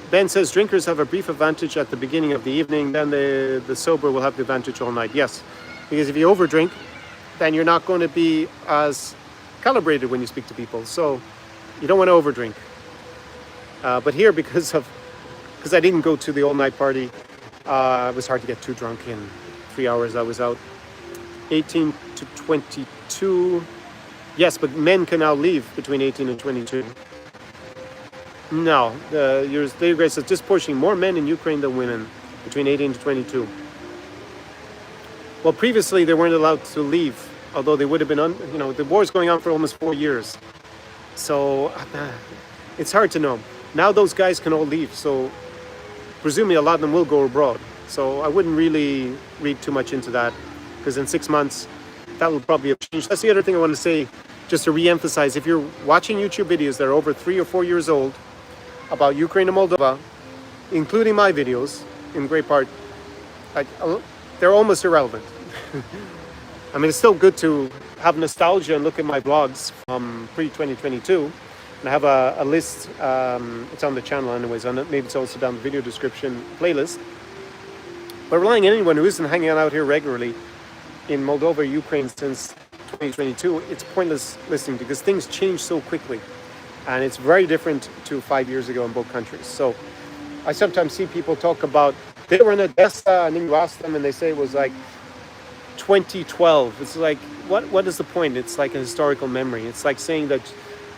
Speaker 1: Ben says drinkers have a brief advantage at the beginning of the evening, then the sober will have the advantage all night. Yes, because if you overdrink, then you're not going to be as calibrated when you speak to people. So you don't want to overdrink. But here, because I didn't go to the all-night party, it was hard to get too drunk in 3 hours. I was out. 18 to 22. Yes, but men can now leave between 18 and 22. No, your Grace says disproportionately more men in Ukraine than women between 18 to 22. Well, previously they weren't allowed to leave, although they would have been, the war's going on for almost 4 years. So it's hard to know. Now those guys can all leave, so presumably a lot of them will go abroad. So I wouldn't really read too much into that, because in 6 months that will probably have changed. That's the other thing I want to say, just to re-emphasize. If you're watching YouTube videos that are over 3 or 4 years old about Ukraine and Moldova, including my videos, in great part, they're almost irrelevant. I mean, it's still good to have nostalgia and look at my blogs from pre-2022. And I have a list, it's on the channel anyways, maybe it's also down the video description playlist. But relying on anyone who isn't hanging out here regularly in Moldova, Ukraine since 2022, it's pointless listening, because things change so quickly. And it's very different to 5 years ago in both countries. So I sometimes see people talk about, they were in Odesa, and then you ask them and they say it was like 2012. It's like, what is the point? It's like a historical memory. It's like saying that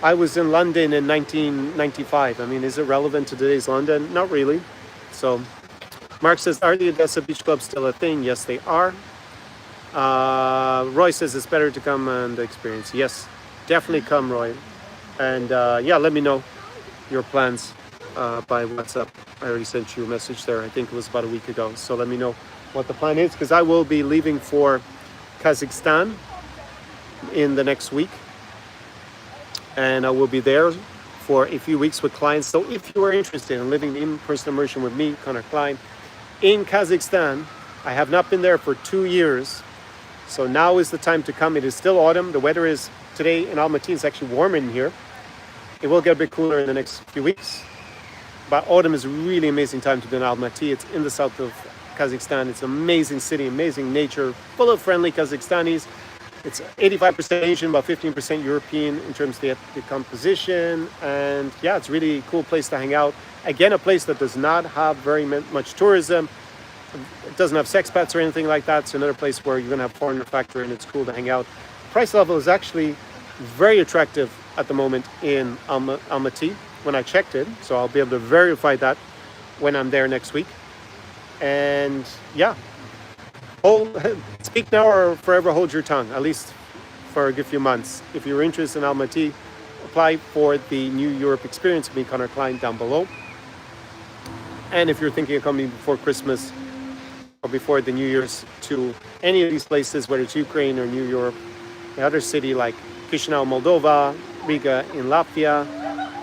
Speaker 1: I was in London in 1995. I mean, is it relevant to today's London? Not really. So Mark says, are the Odessa Beach Clubs still a thing? Yes, they are. Roy says it's better to come and experience. Yes, definitely come, Roy. And yeah, let me know your plans by WhatsApp. I already sent you a message there. I think it was about a week ago. So let me know what the plan is, because I will be leaving for Kazakhstan in the next week. And I will be there for a few weeks with clients. So if you are interested in living in-person immersion with me, Conor Klein, in Kazakhstan, I have not been there for 2 years. So now is the time to come. It is still autumn. The weather is, today in Almaty, it's actually warmer in here. It will get a bit cooler in the next few weeks. But autumn is a really amazing time to be in Almaty. It's in the south of Kazakhstan. It's an amazing city, amazing nature, full of friendly Kazakhstanis. It's 85% Asian, about 15% European in terms of the ethnic composition. And yeah, it's really a cool place to hang out. Again, a place that does not have very much tourism. It doesn't have sexpats or anything like that. It's another place where you're going to have foreigner factor, and it's cool to hang out. Price level is actually very attractive at the moment in Almaty when I checked it. So I'll be able to verify that when I'm there next week. And yeah, speak now or forever hold your tongue, at least for a good few months. If you're interested in Almaty, apply for the New Europe Experience with me, Conor Klein, down below. And if you're thinking of coming before Christmas or before the New Year's to any of these places, whether it's Ukraine or New Europe, the other city like Chișinău, Moldova, Riga in Latvia,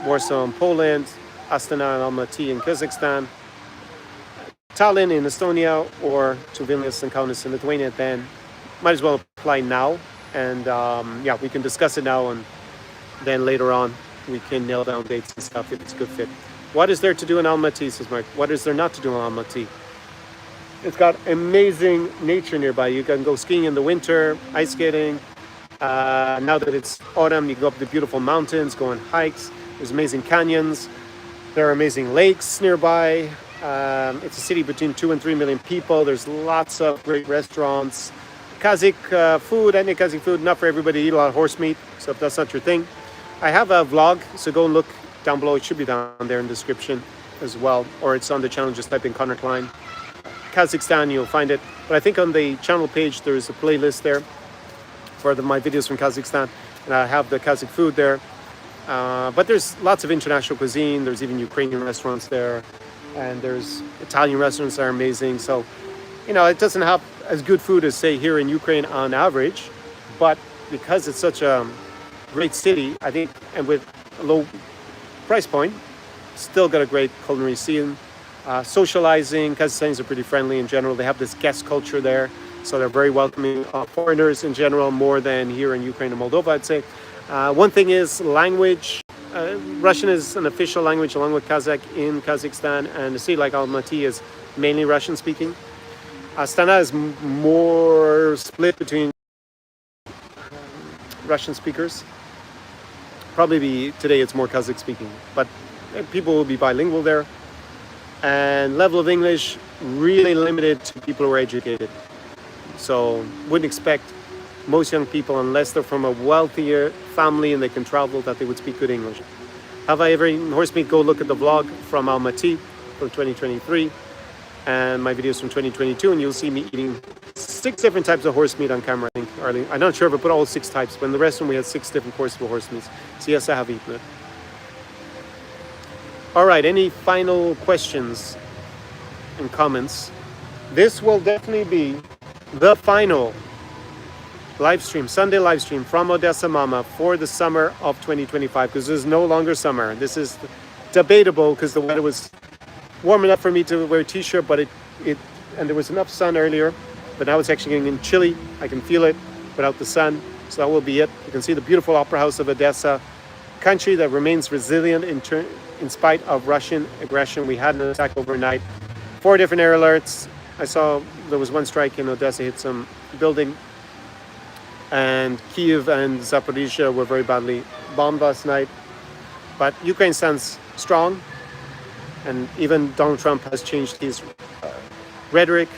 Speaker 1: Warsaw in Poland, Astana and Almaty in Kazakhstan, Tallinn in Estonia, or to Vilnius and Kaunas in Lithuania, then might as well apply now. And yeah, we can discuss it now, and then later on we can nail down dates and stuff if it's a good fit. What is there to do in Almaty, says Mark? What is there not to do in Almaty? It's got amazing nature nearby. You can go skiing in the winter, ice skating. Now that it's autumn, you can go up the beautiful mountains, go on hikes. There's amazing canyons. There are amazing lakes nearby. It's a city between 2 and 3 million people. There's lots of great restaurants. Kazakh food, ethnic Kazakh food, not for everybody to eat a lot of horse meat. So if that's not your thing, I have a vlog, so go and look down below. It should be down there in the description as well, or it's on the channel. Just type in Conor Klein Kazakhstan, you'll find it. But I think on the channel page there's a playlist there for my videos from Kazakhstan, and I have the Kazakh food there. But there's lots of international cuisine. There's even Ukrainian restaurants there, and there's Italian restaurants that are amazing. So, you know, it doesn't have as good food as say here in Ukraine on average, but because it's such a great city, I think, and with a low price point, still got a great culinary scene. Socializing, Kazakhstans are pretty friendly in general. They have this guest culture there, so they're very welcoming of foreigners in general, more than here in Ukraine and Moldova, I'd say. One thing is language. Russian is an official language along with Kazakh in Kazakhstan, and a city like Almaty is mainly Russian speaking. Astana is more split between Russian speakers. Probably today it's more Kazakh speaking, but people will be bilingual there. And level of English really limited to people who are educated. So wouldn't expect most young people, unless they're from a wealthier family and they can travel, that they would speak good English. Have I ever eaten horse meat? Go look at the vlog from Almaty from 2023 and my videos from 2022, and you'll see me eating 6 different types of horse meat on camera, I think, early. I'm not sure if I put all 6 types, but in the restaurant we had 6 different courses of horse meats. So yes, I have eaten it. All right, any final questions and comments? This will definitely be the final live stream, Sunday live stream from Odesa Mama for the summer of 2025, because there's no longer summer. This is debatable because the weather was warm enough for me to wear a t-shirt, but and there was enough sun earlier, but now it's actually getting chilly. I can feel it without the sun, so that will be it. You can see the beautiful opera house of Odesa, country that remains resilient in spite of Russian aggression. We had an attack overnight, 4 different air alerts. I saw there was one strike in Odessa, hit some building, and Kiev and Zaporizhia were very badly bombed last night. But Ukraine stands strong, and even Donald Trump has changed his rhetoric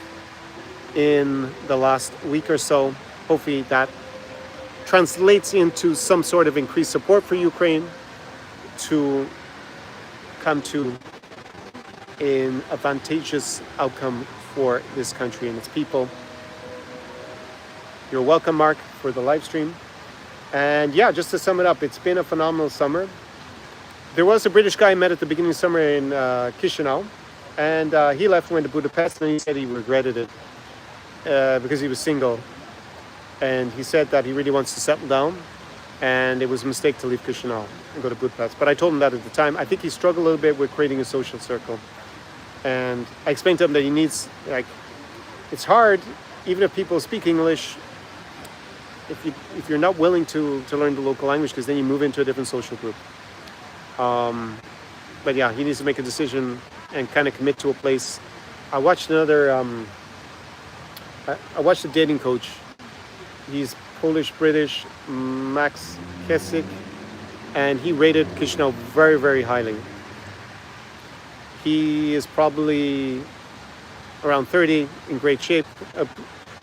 Speaker 1: in the last week or so. Hopefully that translates into some sort of increased support for Ukraine to come to an advantageous outcome for this country and its people. You're welcome, Mark, for the live stream. And yeah, just to sum it up, it's been a phenomenal summer. There was a British guy I met at the beginning of summer in Chișinău, and he left and went to Budapest, and he said he regretted it because he was single. And he said that he really wants to settle down, and it was a mistake to leave Chișinău and go to Budapest. But I told him that at the time. I think he struggled a little bit with creating a social circle. And I explained to him that he needs, it's hard, even if people speak English, if you're not willing to learn the local language, because then you move into a different social group. But yeah, he needs to make a decision and kind of commit to a place. I watched another, I watched a dating coach. He's Polish-British, Max Kesik, and he rated Chișinău very, very highly. He is probably around 30, in great shape.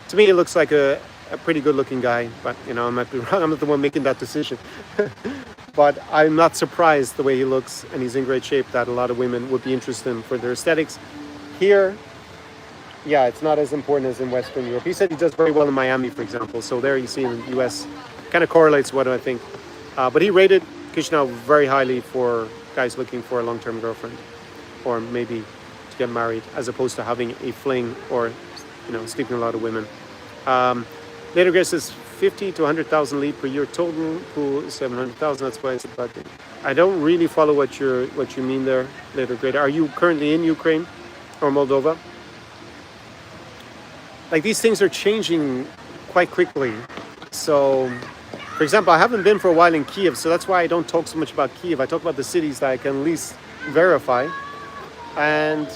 Speaker 1: To me, he looks like a pretty good-looking guy, but you know, I might be wrong. I'm not the one making that decision. But I'm not surprised the way he looks, and he's in great shape, that a lot of women would be interested in for their aesthetics. Here, yeah, it's not as important as in Western Europe. He said he does very well in Miami, for example. So there you see in the US, kind of correlates what I think. But he rated Chișinău very highly for guys looking for a long-term girlfriend, or maybe to get married, as opposed to having a fling or, you know, sleeping with a lot of women. Later Grace is 50 to 100,000 lead per year total. Pool is 700,000. That's why I said, but I don't really follow what you mean there, Later Great. Are you currently in Ukraine or Moldova? Like, these things are changing quite quickly. So, for example, I haven't been for a while in Kiev, so that's why I don't talk so much about Kiev. I talk about the cities that I can at least verify. And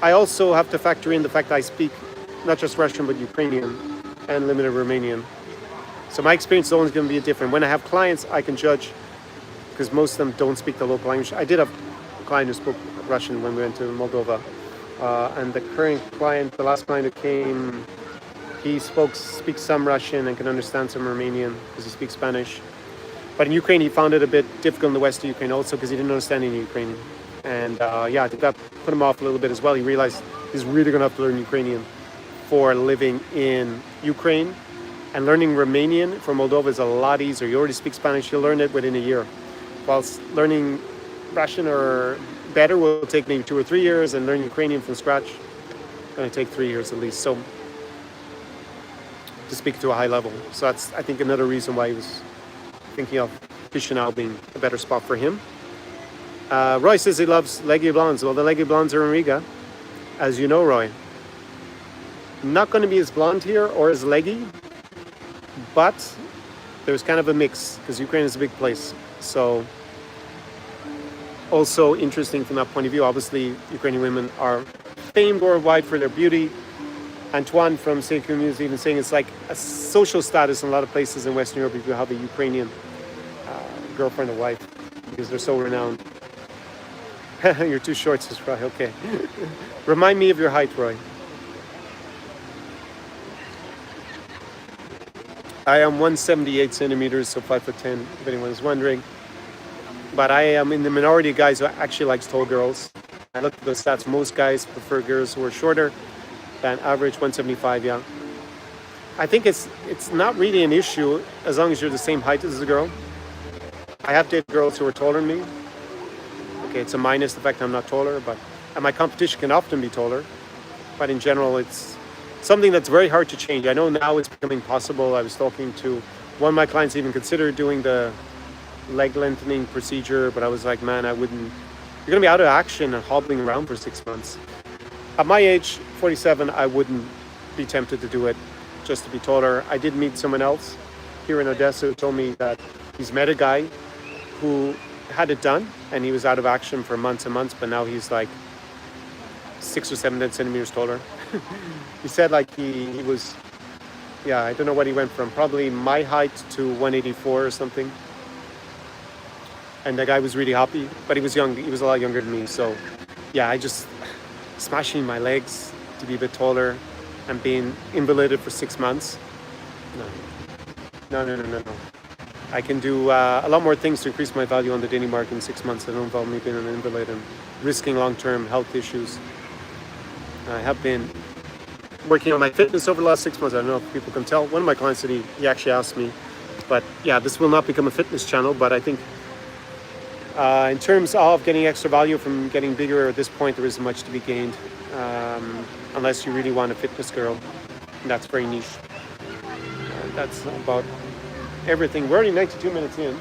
Speaker 1: I also have to factor in the fact that I speak not just Russian, but Ukrainian and limited Romanian. So my experience is always going to be different. When I have clients, I can judge, because most of them don't speak the local language. I did have a client who spoke Russian when we went to Moldova. And the current client, the last client who came, he speaks some Russian and can understand some Romanian because he speaks Spanish. But in Ukraine, he found it a bit difficult in the west of Ukraine also because he didn't understand any Ukrainian. And yeah, I think that put him off a little bit as well. He realized he's really going to have to learn Ukrainian for living in Ukraine. And learning Romanian for Moldova is a lot easier. You already speak Spanish, you'll learn it within a year. Whilst learning Russian or better will take maybe 2 or 3 years, and learn Ukrainian from scratch going to take 3 years at least. So to speak to a high level. So that's, I think, another reason why he was thinking of Chișinău being a better spot for him. Roy says he loves leggy blondes. Well, the leggy blondes are in Riga, as you know, Roy. Not going to be as blonde here or as leggy, but there's kind of a mix because Ukraine is a big place. So also interesting from that point of view. Obviously, Ukrainian women are famed worldwide for their beauty. Antoine from Sacred News even saying it's like a social status in a lot of places in Western Europe if you have a Ukrainian girlfriend or wife, because they're so renowned. You're too short, says Roy. Okay. Remind me of your height, Roy. I am 178 centimeters, so 5'10", if anyone is wondering. But I am in the minority of guys who actually likes tall girls. I looked at the stats. Most guys prefer girls who are shorter than average 175, yeah. I think it's not really an issue as long as you're the same height as the girl. I have dated girls who are taller than me. Okay, it's a minus the fact I'm not taller, and my competition can often be taller. But in general, it's something that's very hard to change. I know now it's becoming possible. I was talking to one of my clients, even considered doing the leg lengthening procedure, but I was like, man, I wouldn't. You're gonna be out of action and hobbling around for 6 months. At my age, 47, I wouldn't be tempted to do it just to be taller. I did meet someone else here in Odesa who told me that he's met a guy who had it done and he was out of action for months and months, but now he's like 6 or 7 centimeters taller. He said like he was, yeah, I don't know what he went from, probably my height to 184 or something. And the guy was really happy, but he was young. He was a lot younger than me. So yeah, I just smashing my legs to be a bit taller and being invalided for 6 months. No. I can do a lot more things to increase my value on the dating market in 6 months that don't involve me being an invalid and risking long-term health issues. I have been working on my fitness over the last 6 months. I don't know if people can tell. One of my clients said he actually asked me, but yeah, this will not become a fitness channel, but I think in terms of getting extra value from getting bigger at this point, there isn't much to be gained unless you really want a fitness girl. And that's very niche. That's about everything. We're already 92 minutes in.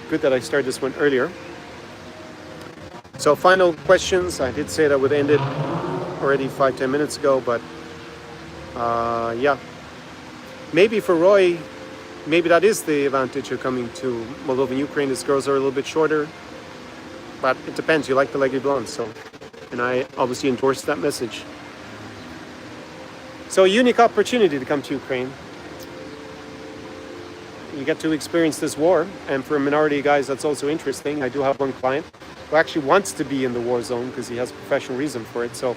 Speaker 1: Good that I started this one earlier. So final questions. I did say that would end it already 5-10 minutes ago, but yeah. Maybe for Roy, maybe that is the advantage of coming to Moldova and Ukraine. These girls are a little bit shorter, but it depends. You like the leggy blondes, so, and I obviously endorse that message. So a unique opportunity to come to Ukraine. You get to experience this war, and for a minority of guys, that's also interesting. I do have one client who actually wants to be in the war zone because he has a professional reason for it. So,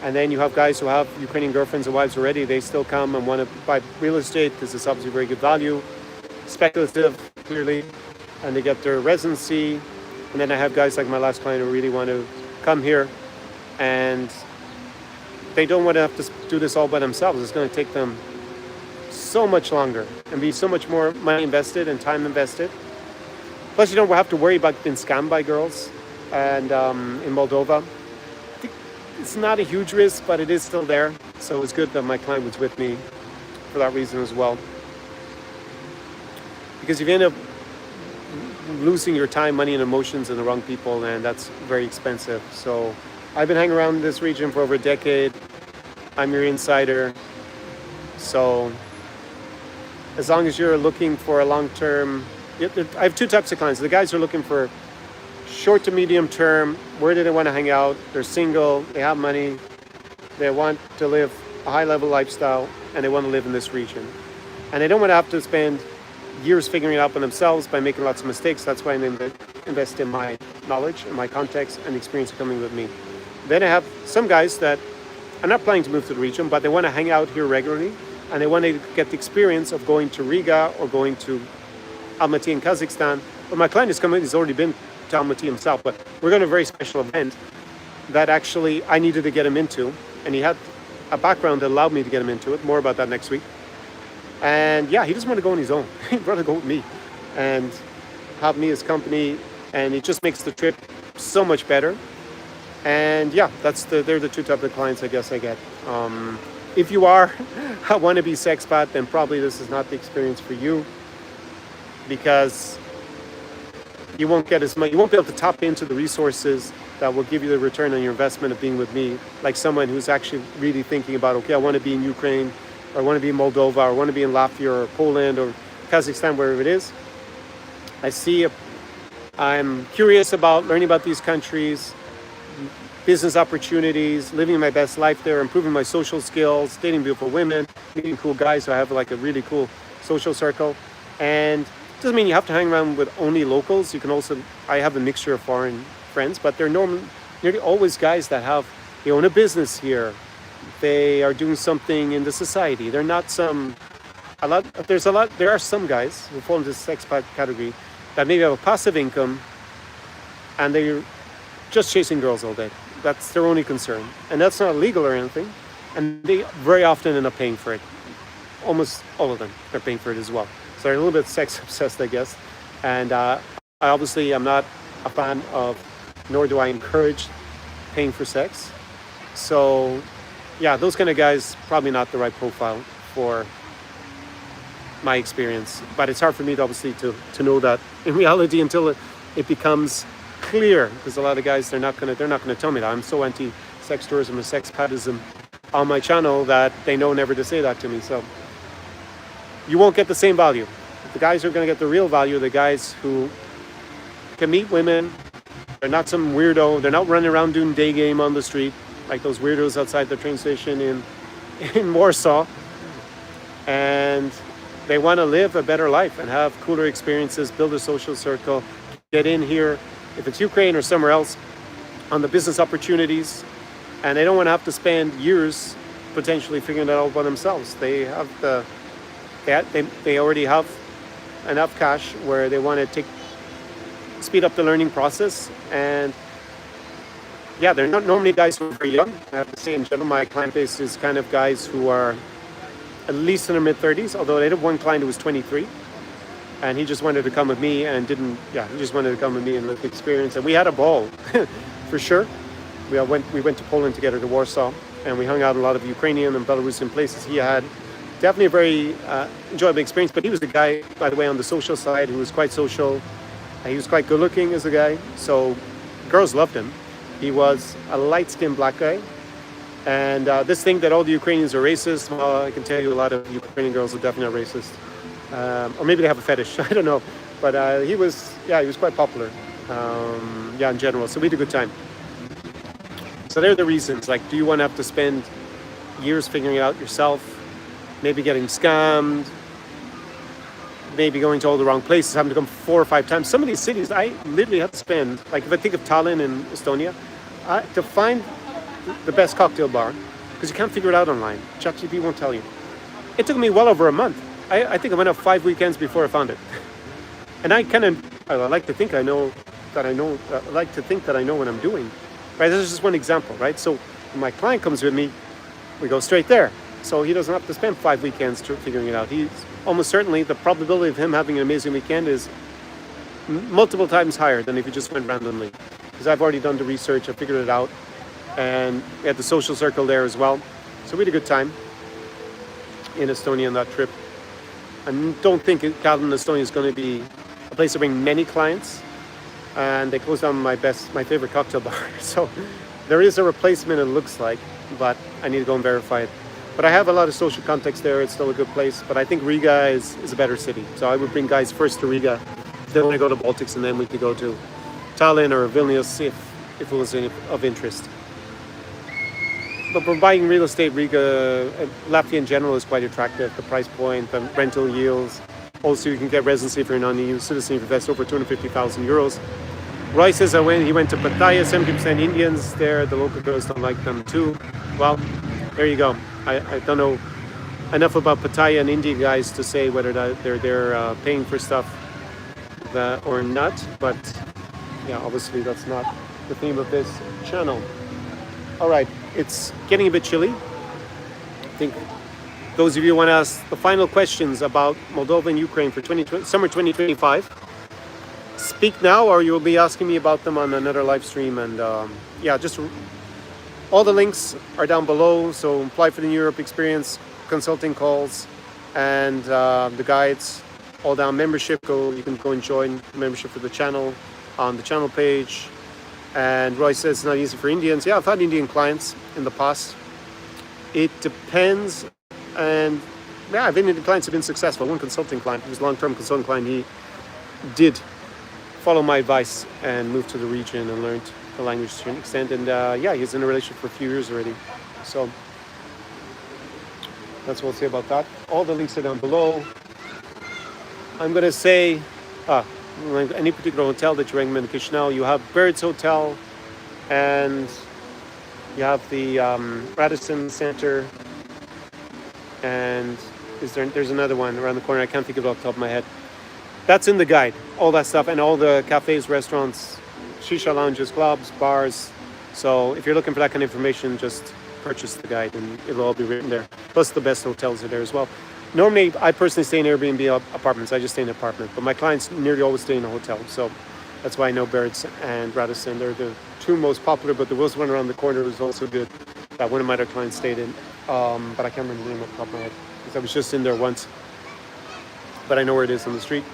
Speaker 1: and then you have guys who have Ukrainian girlfriends and wives already. They still come and want to buy real estate because it's obviously very good value, speculative, clearly, and they get their residency. And then I have guys like my last client who really want to come here, and they don't want to have to do this all by themselves. It's going to take them so much longer and be so much more money invested and time invested. Plus, you don't have to worry about being scammed by girls. And in Moldova, I think it's not a huge risk, but it is still there. So it's good that my client was with me for that reason as well. Because if you end up losing your time, money, and emotions in the wrong people, then that's very expensive. So I've been hanging around this region for over a decade. I'm your insider. So as long as you're looking for a long-term, I have two types of clients. The guys who are looking for short to medium term, where do they want to hang out? They're single, they have money, they want to live a high-level lifestyle, and they want to live in this region. And they don't want to have to spend years figuring it out by themselves by making lots of mistakes. That's why I invest in my knowledge and my context and experience coming with me. Then I have some guys that are not planning to move to the region, but they want to hang out here regularly, and they want to get the experience of going to Riga or going to Almaty in Kazakhstan. But my client is coming, he's already been to Almaty himself, but we're going to a very special event that actually I needed to get him into, and he had a background that allowed me to get him into it. More about that next week. And yeah, he doesn't want to go on his own. He'd rather go with me and have me as company, and it just makes the trip so much better. And yeah, they're the two types of clients I guess I get. If you are a wannabe sexpat, then probably this is not the experience for you, because you won't get as much. You won't be able to tap into the resources that will give you the return on your investment of being with me, like someone who's actually really thinking about, okay, I want to be in Ukraine, or I want to be in Moldova, or I want to be in Latvia or Poland or Kazakhstan, wherever it is. I'm curious about learning about these countries, business opportunities, living my best life there, improving my social skills, dating beautiful women, meeting cool guys. So I have like a really cool social circle. And it doesn't mean you have to hang around with only locals. You can also, I have a mixture of foreign friends, but they're nearly always guys that they own a business here. They are doing something in the society. They're not there are some guys who fall into the expat category that maybe have a passive income and they're just chasing girls all day. That's their only concern. And that's not illegal or anything. And they very often end up paying for it. Almost all of them are paying for it as well. So they're a little bit sex obsessed, I guess. And I obviously am not a fan of, nor do I encourage paying for sex. So yeah, those kind of guys, probably not the right profile for my experience. But it's hard for me to obviously to know that in reality until it becomes clear, because a lot of guys, they're not gonna tell me that. I'm so anti sex tourism and sexpatism on my channel that they know never to say that to me. So you won't get the same value. The guys who are gonna get the real value are the guys who can meet women. They're not some weirdo. They're not running around doing day game on the street like those weirdos outside the train station in Warsaw. And they want to live a better life and have cooler experiences, build a social circle, get in here, if it's Ukraine or somewhere else, on the business opportunities. And they don't want to have to spend years potentially figuring it out by themselves. They already have enough cash where they want to speed up the learning process. And yeah, they're not normally guys who are very young. I have to say, in general, my client base is kind of guys who are at least in their mid-30s, although I had one client who was 23, and he just wanted to come with me and he just wanted to come with me and live the experience. And we had a ball, for sure. We went to Poland together, to Warsaw, and we hung out in a lot of Ukrainian and Belarusian places. He had definitely a very enjoyable experience, but he was the guy, by the way, on the social side who was quite social. He was quite good looking as a guy, so girls loved him. He was a light-skinned black guy. And this thing that all the Ukrainians are racist, well, I can tell you a lot of Ukrainian girls are definitely not racist. Or maybe they have a fetish, I don't know. But he was quite popular, in general. So we had a good time. So they're the reasons. Like, do you want to have to spend years figuring it out yourself? Maybe getting scammed? Maybe going to all the wrong places, having to come 4 or 5 times. Some of these cities, I literally have to spend, like if I think of Tallinn in Estonia, to find the best cocktail bar, because you can't figure it out online. ChatGPT won't tell you. It took me well over a month. I think I went up 5 weekends before I found it. And I like to think I know what I'm doing. Right, this is just one example, right? So when my client comes with me, we go straight there. So he doesn't have to spend 5 weekends figuring it out. He's almost certainly, the probability of him having an amazing weekend is multiple times higher than if he just went randomly. Because I've already done the research, I figured it out. And we had the social circle there as well. So we had a good time in Estonia on that trip. I don't think Tallinn, Estonia is going to be a place to bring many clients. And they closed down my favorite cocktail bar. So there is a replacement, it looks like, but I need to go and verify it. But I have a lot of social context there. It's still a good place. But I think Riga is a better city. So I would bring guys first to Riga. Then we go to Baltics, and then we could go to Tallinn or Vilnius if it was of interest. But for buying real estate, Riga, Latvia in general is quite attractive. The price point, the rental yields. Also, you can get residency if you're a non-EU citizen if you invest over 250,000 euros. Roy says he went to Pattaya, 70% Indians there. The local girls don't like them too. Well, there you go. I don't know enough about Pattaya and Indian guys to say whether they're paying for stuff or not. But yeah, obviously that's not the theme of this channel. All right, it's getting a bit chilly. I think those of you who want to ask the final questions about Moldova and Ukraine for summer 2025, speak now, or you will be asking me about them on another live stream. And yeah, just all the links are down below. So apply for the Europe experience, consulting calls, and the guides all down. Membership, you can go and join membership for the channel on the channel page. And Roy says it's not easy for Indians. Yeah, I've had Indian clients in the past. It depends. And yeah, I've Indian clients have been successful. One consulting client, he was a long-term consulting client, he did follow my advice and moved to the region and learned the language to an extent. And yeah, he's in a relationship for a few years already. So that's what I'll say about that. All the links are down below. I'm going to say, any particular hotel that you recommend in Chișinău, you have Birds Hotel, and you have the Radisson Center, and there's another one around the corner. I can't think of it off the top of my head. That's in the guide, all that stuff, and all the cafes, restaurants, shisha lounges, clubs, bars. So if you're looking for that kind of information, just purchase the guide and it'll all be written there. Plus the best hotels are there as well. Normally, I personally stay in Airbnb apartments. I just stay in an apartment, but my clients nearly always stay in a hotel. So that's why I know Birds and Radisson. They're the two most popular, but there was one around the corner that was also good that one of my other clients stayed in. But I can't remember the name off the top of my head because I was just in there once. But I know where it is on the street.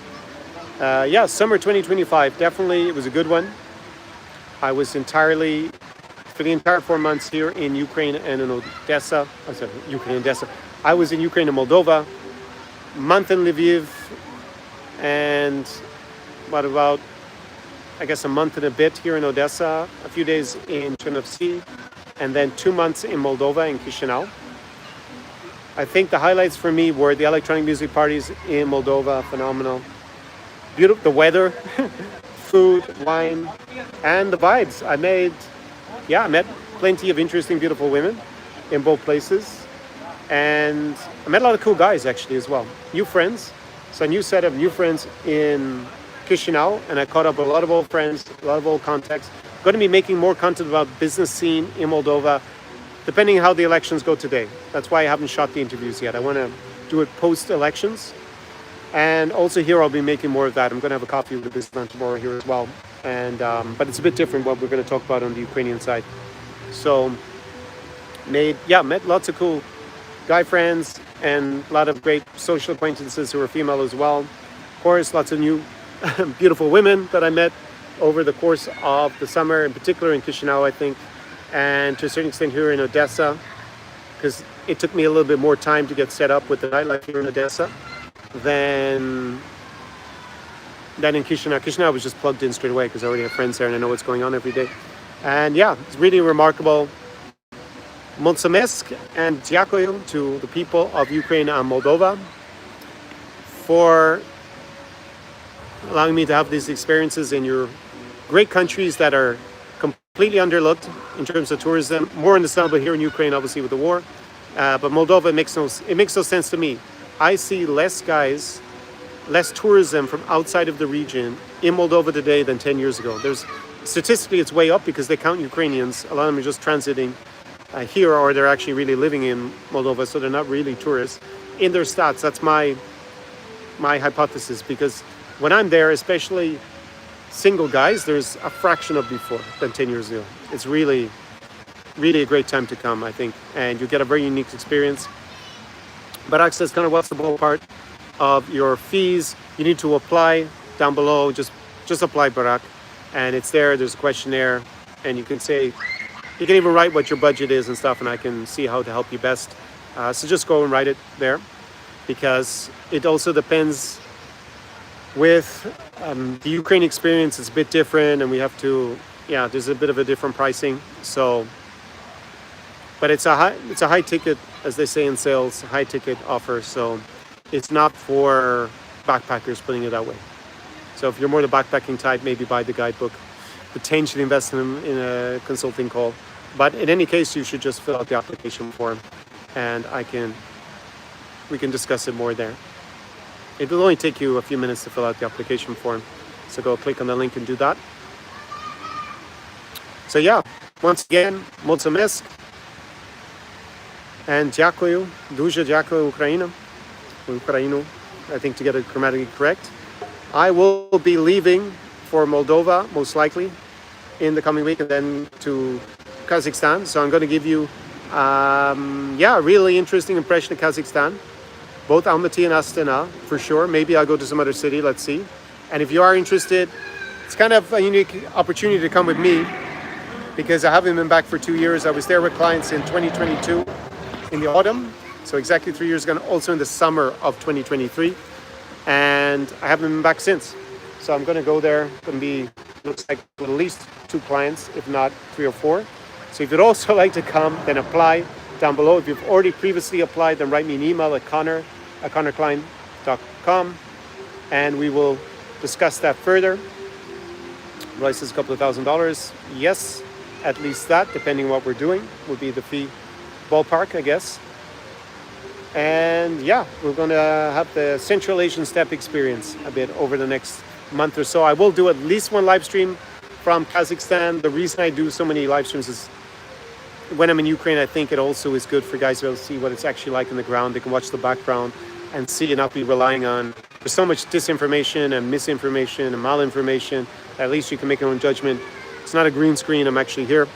Speaker 1: Yeah, summer 2025, definitely it was a good one. I was for the entire 4 months here in Ukraine and in Odesa. I was in Ukraine and Moldova, a month in Lviv, and what about, I guess, a month and a bit here in Odesa, a few days in Chișinău, and then 2 months in Moldova in Chișinău. I think the highlights for me were the electronic music parties in Moldova, phenomenal. Beautiful, the weather, food, wine, and the vibes. I met plenty of interesting, beautiful women in both places. And I met a lot of cool guys actually as well. New friends. So a new set of new friends in Chișinău, and I caught up with a lot of old friends, a lot of old contacts. Going to be making more content about business scene in Moldova, depending how the elections go today. That's why I haven't shot the interviews yet. I want to do it post-elections. And also here I'll be making more of that. I'm going to have a coffee with the businessman tomorrow here as well. And but it's a bit different what we're going to talk about on the Ukrainian side. So met lots of cool guy friends and a lot of great social acquaintances who are female as well. Of course, lots of new beautiful women that I met over the course of the summer, in particular in Chișinău, I think, and to a certain extent here in Odesa, because it took me a little bit more time to get set up with the nightlife here in Odesa than in Chișinău. Chișinău was just plugged in straight away because I already have friends there and I know what's going on every day. And yeah, it's really remarkable. Mulțumesc and dziękuję to the people of Ukraine and Moldova for allowing me to have these experiences in your great countries that are completely underlooked in terms of tourism. More understandable here in Ukraine, obviously, with the war. But Moldova, it makes no sense to me. I see less tourism from outside of the region in Moldova today than 10 years ago. Statistically, it's way up because they count Ukrainians. A lot of them are just transiting here, or they're actually really living in Moldova, so they're not really tourists. In their stats, that's my hypothesis, because when I'm there, especially single guys, there's a fraction of before than 10 years ago. It's really, really a great time to come, I think, and you get a very unique experience. But access kind of what's the ballpark of your fees. You need to apply down below. Just apply, Barak, and it's there. There's a questionnaire, and you can even write what your budget is and stuff, and I can see how to help you best. So just go and write it there, because it also depends. With the Ukraine experience, it's a bit different, and we have to, there's a bit of a different pricing. So, but it's a high ticket, as they say in sales, high ticket offer. So it's not for backpackers, putting it that way. So if you're more the backpacking type, maybe buy the guidebook, potentially invest in a consulting call. But in any case, you should just fill out the application form, and we can discuss it more there. It will only take you a few minutes to fill out the application form. So go click on the link and do that. So yeah, once again, mulțumesc and dziękuję, дуже dziękuję Ukrainu, I think to get it grammatically correct. I will be leaving for Moldova, most likely, in the coming week, and then to Kazakhstan. So I'm going to give you, a really interesting impression of Kazakhstan, both Almaty and Astana, for sure. Maybe I'll go to some other city, let's see. And if you are interested, it's kind of a unique opportunity to come with me, because I haven't been back for 2 years. I was there with clients in 2022 in the autumn, so exactly 3 years ago, also in the summer of 2023, and I haven't been back since. So I'm going to go there. Going to be, looks like, at least 2 clients, if not 3 or 4. So if you'd also like to come, then apply down below. If you've already previously applied, then write me an email at conor@conorklein.com, and we will discuss that further. Royce says a couple of $1,000. Yes, at least that, depending on what we're doing, will be the fee ballpark, I guess. And yeah, we're going to have the Central Asian Steppe experience a bit over the next month or so. I will do at least 1 live stream from Kazakhstan. The reason I do so many live streams is when I'm in Ukraine, I think it also is good for guys to be able to see what it's actually like on the ground. They can watch the background and see and not be relying on, there's so much disinformation and misinformation and malinformation. At least you can make your own judgment. It's not a green screen, I'm actually here.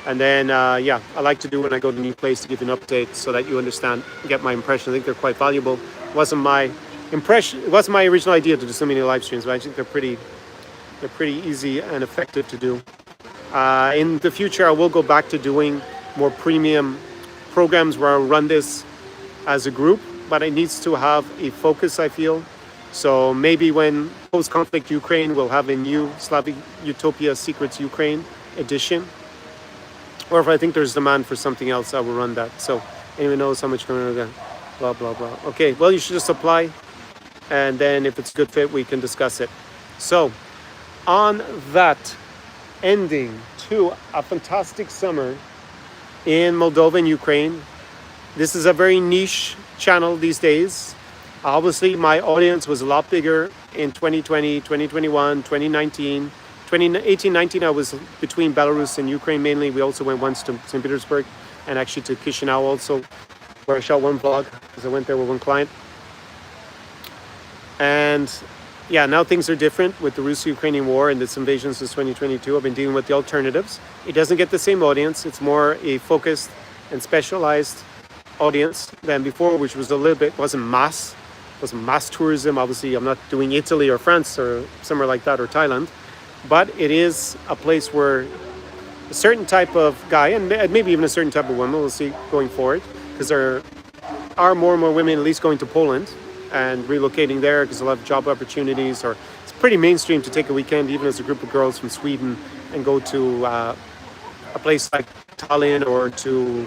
Speaker 1: And then, I like to do when I go to a new place to give you an update so that you understand, get my impression. I think they're quite valuable. It wasn't my impression, it wasn't my original idea to do so many live streams, but I think they're pretty easy and effective to do. In the future, I will go back to doing more premium programs where I'll run this as a group, but it needs to have a focus, I feel. So maybe when post-conflict Ukraine, we'll have a new Slavic Utopia Secrets Ukraine edition. Or if I think there's demand for something else, I will run that. So anyone knows how much going on, blah, blah, blah. Okay, well, you should just apply. And then if it's a good fit, we can discuss it. So on that, ending to a fantastic summer in Moldova and Ukraine. This is a very niche channel these days. Obviously, my audience was a lot bigger in 2020, 2021, 2019. 2018-19, I was between Belarus and Ukraine mainly. We also went once to St. Petersburg and actually to Chișinău also, where I shot 1 vlog because I went there with 1 client. And yeah, now things are different with the Russo-Ukrainian war and its invasion since 2022. I've been dealing with the alternatives. It doesn't get the same audience. It's more a focused and specialized audience than before, which was a little bit, wasn't mass tourism. Obviously, I'm not doing Italy or France or somewhere like that, or Thailand. But it is a place where a certain type of guy, and maybe even a certain type of woman, we'll see going forward, because there are more and more women at least going to Poland and relocating there because a lot of job opportunities. Or it's pretty mainstream to take a weekend, even as a group of girls from Sweden, and go to a place like Tallinn or to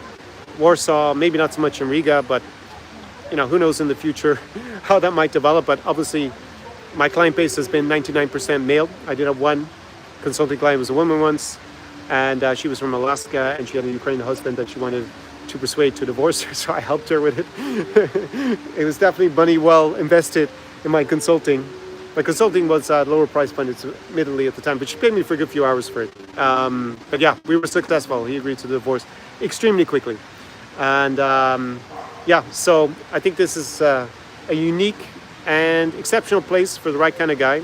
Speaker 1: Warsaw. Maybe not so much in Riga, but who knows in the future how that might develop. But obviously, my client base has been 99% male. I did have 1 consulting client who was a woman once, and she was from Alaska, and she had a Ukrainian husband that she wanted to persuade to divorce her, so I helped her with it. It was definitely money well invested in my consulting. My consulting was at lower price point, admittedly, at the time, but she paid me for a good few hours for it. But yeah, we were successful. He agreed to the divorce extremely quickly. And so I think this is a unique and exceptional place for the right kind of guy.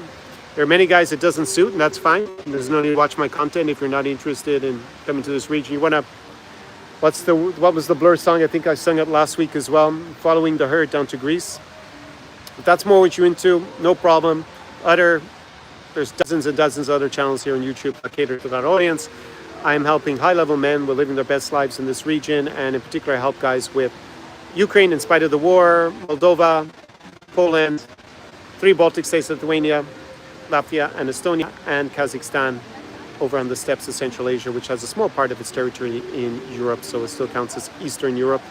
Speaker 1: There are many guys it doesn't suit, and that's fine. There's no need to watch my content if you're not interested in coming to this region. You want to, what was the Blur song? I think I sung it last week as well. Following the Herd down to Greece. If that's more what you're into, no problem. There's dozens and dozens of other channels here on YouTube that cater to that audience. I'm helping high-level men with living their best lives in this region, and in particular, I help guys with Ukraine in spite of the war, Moldova, Poland, 3 Baltic states, Lithuania, Latvia, and Estonia, and Kazakhstan over on the steppes of Central Asia, which has a small part of its territory in Europe, so it still counts as Eastern Europe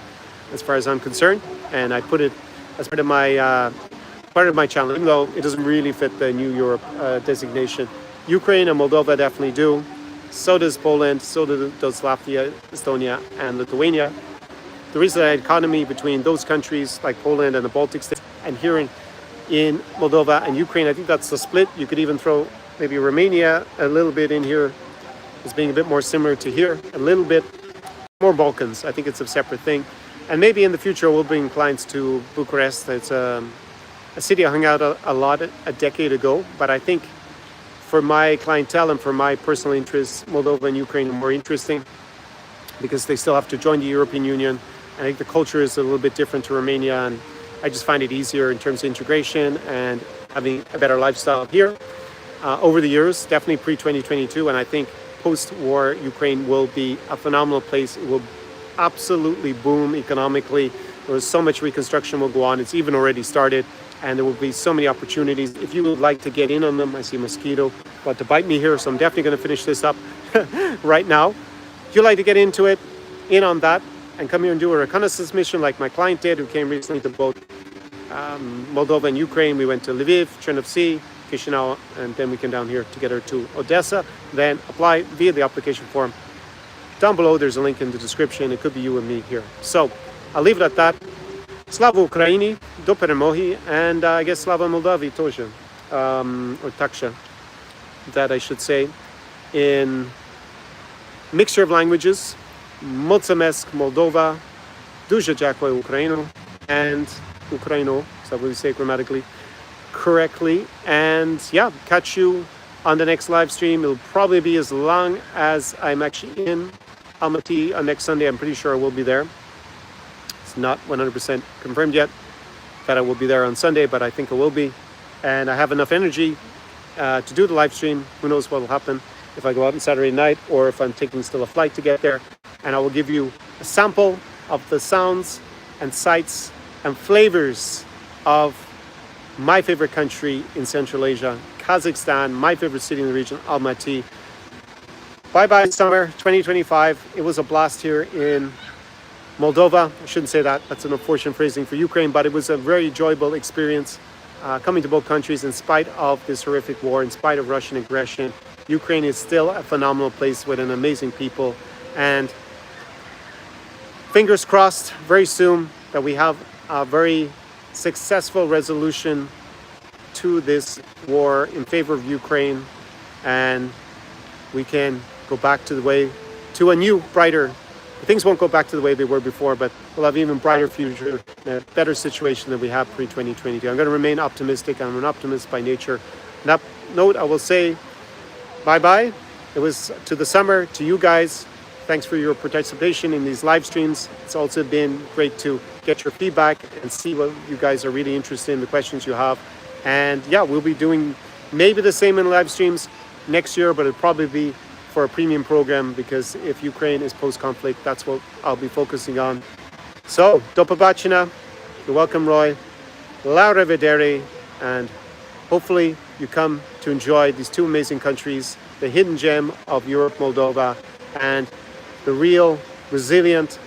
Speaker 1: as far as I'm concerned. And I put it as part of my channel, even though it doesn't really fit the New Europe designation. Ukraine and Moldova definitely do. So does Poland, so does Latvia, Estonia, and Lithuania. There is an economy between those countries like Poland and the Baltic states, and here in Moldova and Ukraine, I think that's the split. You could even throw maybe Romania a little bit in here as being a bit more similar to here, a little bit more Balkans. I think it's a separate thing. And maybe in the future we'll bring clients to Bucharest. It's a city I hung out a lot a decade ago, but I think for my clientele and for my personal interests, Moldova and Ukraine are more interesting because they still have to join the European Union. I think the culture is a little bit different to Romania, and I just find it easier in terms of integration and having a better lifestyle here. Over the years, definitely pre-2022, and I think post-war Ukraine will be a phenomenal place. It will absolutely boom economically. There is so much reconstruction will go on. It's even already started, and there will be so many opportunities. If you would like to get in on them, I see a mosquito about to bite me here, so I'm definitely going to finish this up right now. If you'd like to get into it, in on that, and come here and do a reconnaissance mission like my client did, who came recently to both Moldova and Ukraine. We went to Lviv, Chernovtsi, Chișinău, and then we came down here together to Odesa. Then apply via the application form. Down below, there's a link in the description. It could be you and me here. So I'll leave it at that. Slava Ukraini, do peremoghi, and I guess Slava Moldovi тоже, or taksha, that I should say, in mixture of languages. Mulțumesc Moldova, дуже дякую Ukrainu, and Ukraino, so we say grammatically correctly. And yeah, catch you on the next live stream. It'll probably be as long as I'm actually in Almaty on next Sunday. I'm pretty sure I will be there. It's not 100% confirmed yet that I will be there on Sunday, but I think I will be. And I have enough energy to do the live stream. Who knows what will happen if I go out on Saturday night or if I'm taking still a flight to get there. And I will give you a sample of the sounds and sights and flavors of my favorite country in Central Asia, Kazakhstan, my favorite city in the region, Almaty. Bye-bye summer 2025. It was a blast here in Moldova. I shouldn't say that. That's an unfortunate phrasing for Ukraine, but it was a very enjoyable experience coming to both countries in spite of this horrific war, in spite of Russian aggression. Ukraine is still a phenomenal place with an amazing people, and fingers crossed very soon that we have a very successful resolution to this war in favor of Ukraine, and we can go back to the way, to a new, brighter, things won't go back to the way they were before, but we'll have even brighter future, a better situation than we have pre-2022. I'm going to remain optimistic. I'm an optimist by nature. On that note, I will say bye-bye. It was to the summer, to you guys. Thanks for your participation in these live streams. It's also been great to get your feedback and see what you guys are really interested in, the questions you have. And yeah, we'll be doing maybe the same in live streams next year, but it'll probably be for a premium program, because if Ukraine is post-conflict, that's what I'll be focusing on. So, do pobачення, you're welcome, Roy. La revedere, and hopefully you come to enjoy these two amazing countries, the hidden gem of Europe, Moldova, and the real, resilient,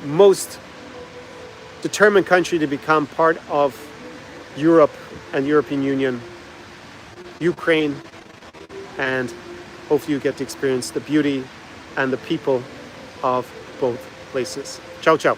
Speaker 1: most determined country to become part of Europe and European Union, Ukraine, and hopefully you get to experience the beauty and the people of both places. Ciao, ciao.